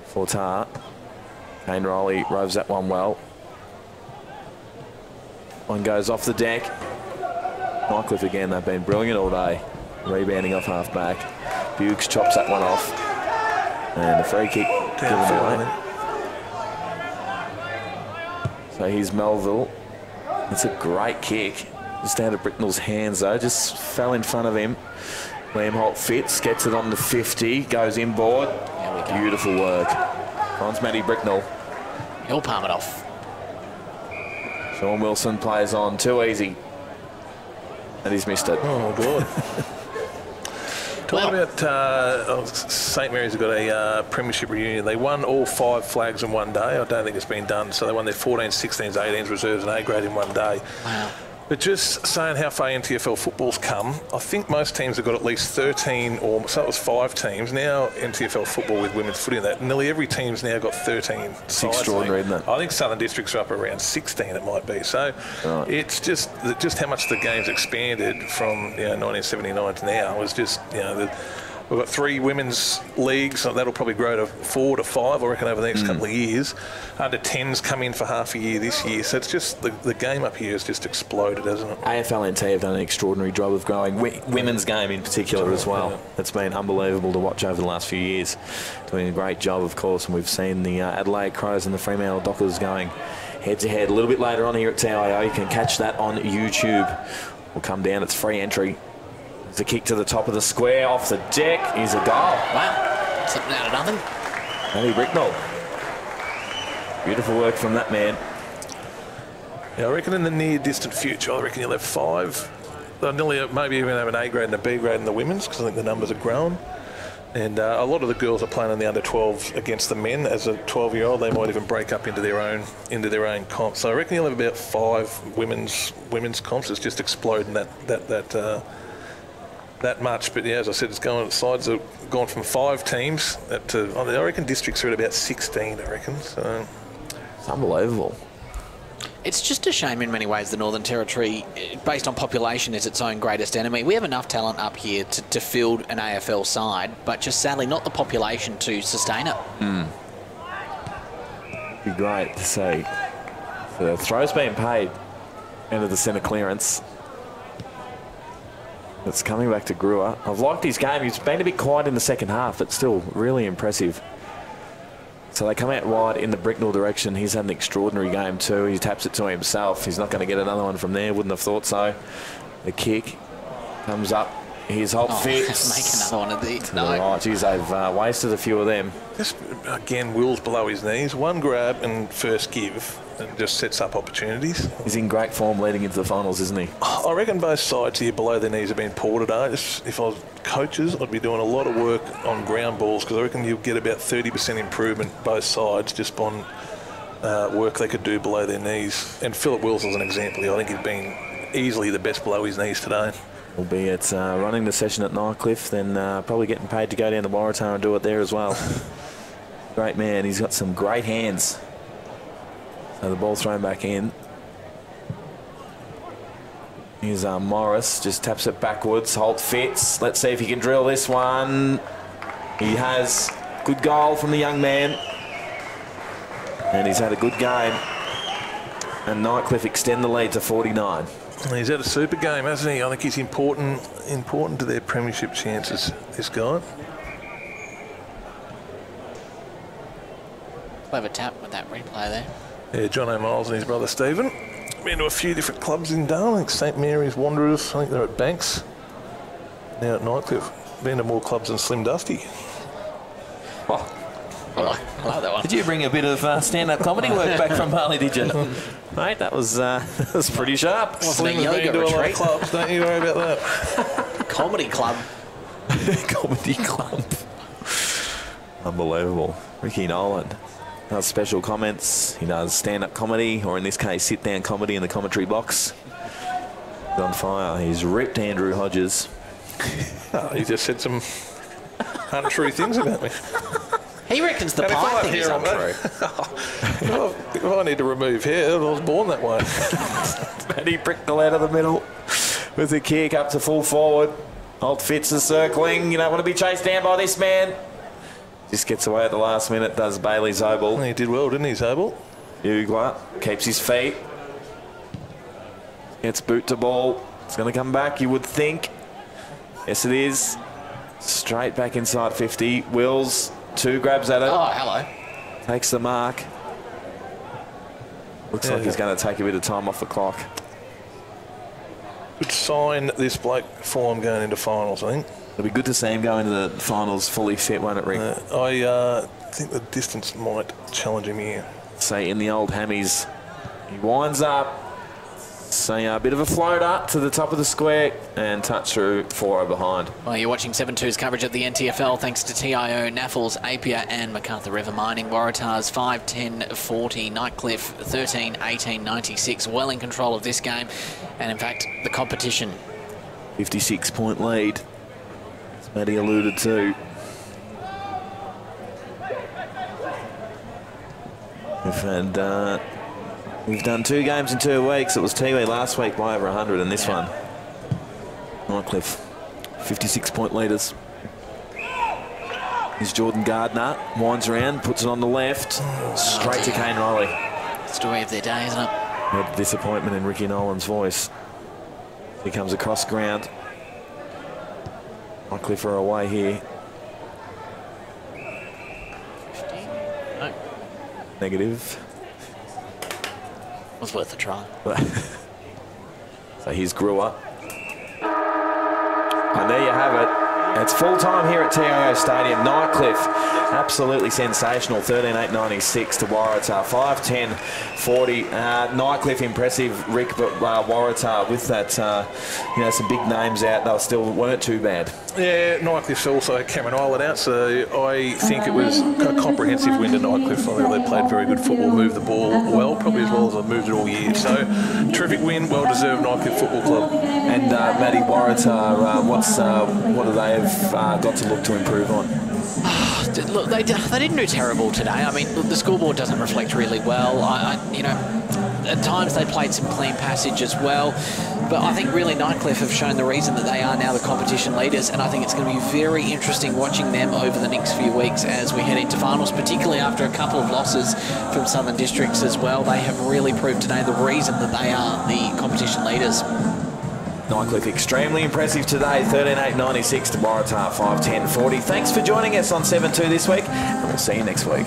for Tar. Kane Riley roves that one well. One goes off the deck. Nightcliff again, they've been brilliant all day. Rebounding off half back. Bukes chops that one off. And a free kick given away. So here's Melville. It's a great kick. Just out of Bricknell's hands though. Just fell in front of him. Liam Holt fits, gets it on the 50, goes inboard. Beautiful work. Finds Matty Bricknell. He'll palm it off. Sean Wilson plays on, too easy. And he's missed it. Oh, God. Talking about St Mary's have got a premiership reunion. They won all 5 flags in one day. I don't think it's been done. So they won their 14s, 16s, 18s, reserves and A grade in one day. Wow. But just saying how far NTFL football's come, I think most teams have got at least 13 or so it was 5 teams. Now NTFL football with women's footy in that, nearly every team's now got 13 It's extraordinary, isn't it? I think Southern Districts are up around 16 it might be. So it's just how much the game's expanded from 1979 to now was just, we've got 3 women's leagues, so that'll probably grow to 4 to 5, I reckon, over the next couple of years. Under 10s come in for half a year this year, so it's just the game up here has just exploded, hasn't it? AFLNT have done an extraordinary job of growing women's game in particular as well. Yeah. It's been unbelievable to watch over the last few years. Doing a great job, of course, and we've seen the Adelaide Crows and the Fremantle Dockers going head-to-head. A little bit later on here at TIO, you can catch that on YouTube. We'll come down, it's free entry. It's a kick to the top of the square, off the deck, is a goal. Wow, something out of nothing. Matty Bricknell. Beautiful work from that man. Yeah, I reckon in the near distant future, I reckon you'll have 5. They'll nearly maybe even have an A grade and a B grade in the women's because I think the numbers are grown. And a lot of the girls are playing in the under 12s against the men. As a 12-year-old, they might even break up into their own comps. So I reckon you'll have about 5 women's comps. It's just exploding that much. But yeah, as I said, sides have gone from 5 teams to, I reckon districts are at about 16, I reckon. So it's unbelievable. It's just a shame in many ways the Northern Territory, based on population, is its own greatest enemy. We have enough talent up here to field an AFL side, but just sadly not the population to sustain it. Be great to see. The throw's being paid into the centre clearance. It's coming back to Brewer. I've liked his game. He's been a bit quiet in the second half, but still really impressive. So they come out wide in the Bricknell direction. He's had an extraordinary game too. He taps it to himself. He's not going to get another one from there. Wouldn't have thought so. The kick comes up. His Holt fits. Make another one of these. No. Right, geez, they've wasted a few of them. Just, again, Will's below his knees. One grab and first give and just sets up opportunities. He's in great form leading into the finals, isn't he? I reckon both sides here below their knees have been poor today. If I was coaches, I'd be doing a lot of work on ground balls because I reckon you'll get about 30% improvement both sides just on work they could do below their knees. And Philip Wills is an example here. I think he's been easily the best below his knees today. Albeit running the session at Nightcliff, then probably getting paid to go down to Waratah and do it there as well. Great man. He's got some great hands. So the ball thrown back in. Here's Morris, just taps it backwards. Holt fits. Let's see if he can drill this one. He has. Good goal from the young man. And he's had a good game. And Nightcliff extend the lead to 49. He's had a super game, hasn't he? I think he's important to their premiership chances, this guy. Clever tap with that replay there. Yeah, John O'Miles and his brother Stephen. Been to a few different clubs in Darwin. I think St Mary's Wanderers. I think they're at Banks. Now at Nightcliff. Been to more clubs than Slim Dusty. I like that one. Did you bring a bit of stand-up comedy work back from Bali, did you? Mate, that was pretty sharp. Wasn't a yoga retreat. Clubs, don't you worry about that. Comedy club. Comedy club. Unbelievable. Ricky Nolan does special comments. He does stand-up comedy, or in this case, sit-down comedy in the commentary box. He's on fire. He's ripped Andrew Hodges. Oh, he just said some untrue things about me. He reckons the pie thing is untrue. If I need to remove hair, I was born that way. And he pricked the out of the middle with a kick up to full forward. Old Fitz is circling. You don't want to be chased down by this man. Just gets away at the last minute, does Bailey Zobel. He did well, didn't he, Zobel? Ugler keeps his feet. Gets boot to ball. It's going to come back, you would think. Yes, it is. Straight back inside 50. Wills, 2 grabs at it. Oh, hello. Takes the mark. Looks like he's going to take a bit of time off the clock. Good sign this bloke form going into finals, I think. It'll be good to see him go into the finals fully fit, won't it, Rick? I think the distance might challenge him here. Say in the old hammies. He winds up. So a bit of a float up to the top of the square and touch through 4 behind. Well, you're watching 7-2's coverage of the NTFL thanks to TIO, Naffles, Apia and MacArthur River Mining. Waratahs 5-10-40, Nightcliff 13-18-96. Well in control of this game and, in fact, the competition. 56-point lead, as Matty alluded to. We've done 2 games in 2 weeks. It was Tiwi last week by over 100, and this one, Nightcliff, 56-point leaders. Here's Jordan Gardner, winds around, puts it on the left, straight to Kane Riley. Story of their day, isn't it? Had disappointment in Ricky Nolan's voice. He comes across ground. Nightcliff are away here. No. Negative. Was worth a try. So here's Brewer. And there you have it. It's full time here at TIO Stadium. Nightcliff, absolutely sensational. 13-8-96 to Waratah. 5-10-40. Nightcliff impressive, Rick, but Waratah with that, some big names out. They still weren't too bad. Yeah, Nightcliff's also Cameron Island out, so I think it was a comprehensive win to Nightcliff. I think they played very good football, moved the ball well, probably as well as they've moved it all year. So, terrific win, well-deserved Nightcliff Football Club. And Matty, Waratah, what do they have got to look to improve on? Look, they didn't do terrible today. I mean, look, the scoreboard doesn't reflect really well. At times they played some clean passage as well. But I think really Nightcliff have shown the reason that they are now the competition leaders, and I think it's going to be very interesting watching them over the next few weeks as we head into finals, particularly after a couple of losses from Southern Districts as well. They have really proved today the reason that they are the competition leaders. Nightcliff extremely impressive today, 13-8-96 to Waratah, 5-10-40. Thanks for joining us on 7-2 this week, and we'll see you next week.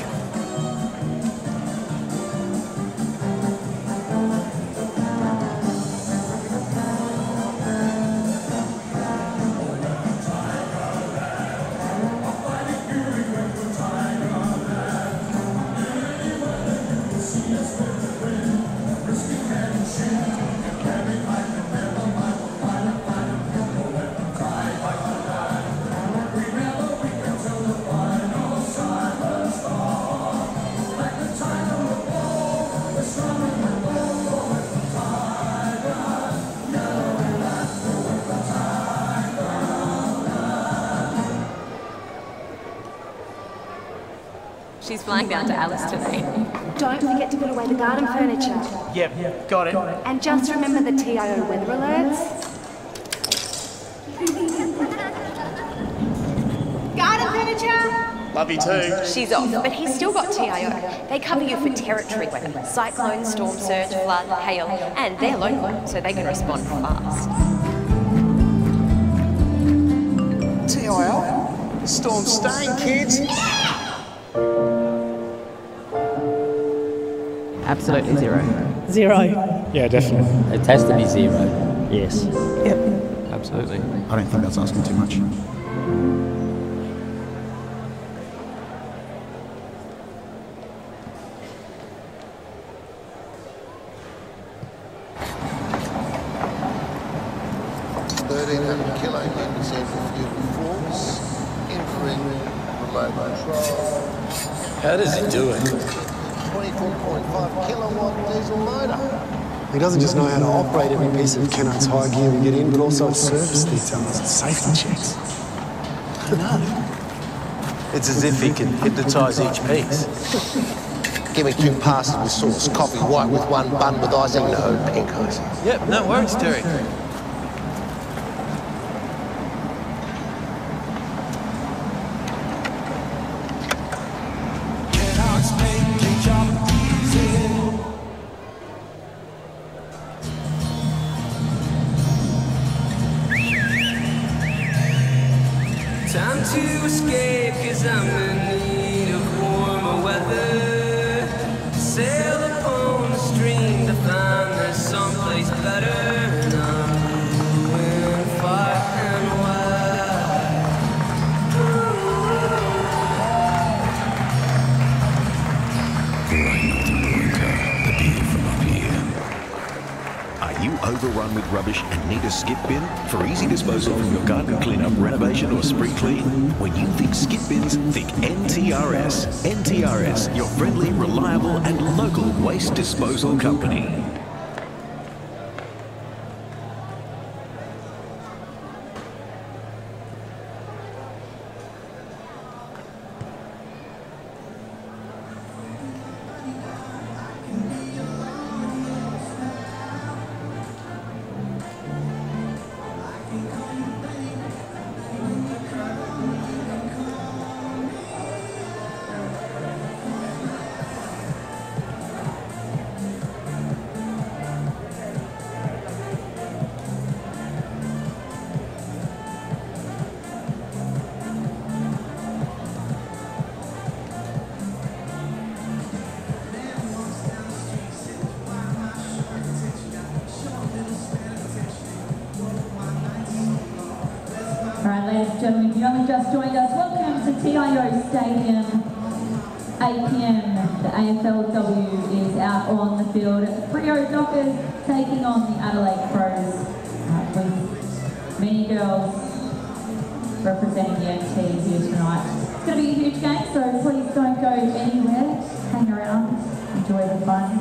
She's flying down to Alice today. Don't forget to put away the garden furniture. Yep, got it. And just remember the TIO weather alerts. Garden furniture! Love you too. She's off, but he's still got TIO. They cover you for territory weather, cyclone, storm surge, flood, hail, and they're local, so they can respond fast. TIO, the storm's staying, kids. Absolutely zero. Zero? Yeah, definitely. It has to be zero. Yes. Yep. Absolutely. I don't think that's asking too much. 1300 kilograms centrifugal force, infrared remote control. How does he do it? 24.5 kilowatt diesel motor. He doesn't just know how to operate every piece of Kennard's high gear we get in, but also its service details and safety checks. I know. It's as if he can hypnotise each piece. Give me 2 passes with sauce, coffee white with 1 bun with icing, no pink icing. Yep, no worries, Terry. Time to escape, cause I'm in need of warmer weather. Sail upon the stream to find there's someplace better. And I'm doing far and The beer from up here. Are you overrun with rubbish and need a skip bin? For easy disposal from your garden cleanup, renovation or spring clean? When you think skip bins, think NTRS. NTRS, your friendly, reliable and local waste disposal company. Alright, ladies and gentlemen, if you only just joined us, welcome to TIO Stadium. 8 p.m. The AFLW is out on the field. Freo Dockers taking on the Adelaide Crows with many girls representing the MT here tonight. It's going to be a huge game, so please don't go anywhere. Hang around, enjoy the fun.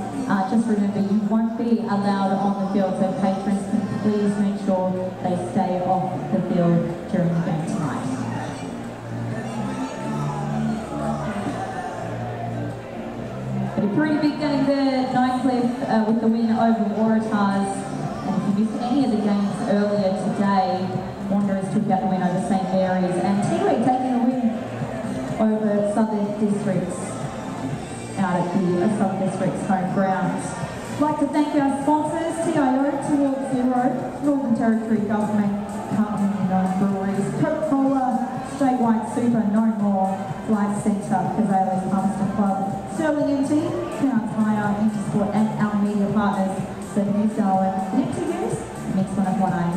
Just remember, you won't be allowed on the field, so patrons can please make sure they stay off the field during the game tonight. But a pretty big game there, Nightcliff with the win over Waratahs. And if you missed any of the games earlier today, Wanderers took out the win over St Mary's, and TIO taking the win over Southern Districts out at the Southern Districts home grounds. I'd like to thank our sponsors, TIO, Towards Zero, Northern Territory Government, Company Known Breweries, Coca-Cola, Straight White Super, No More, Flight Centre, Kazale's Master Club, Sterling MT, Kennard's Hire, Intersport and our media partners, 7 News Darwin, and MT News, Mix 101 AM.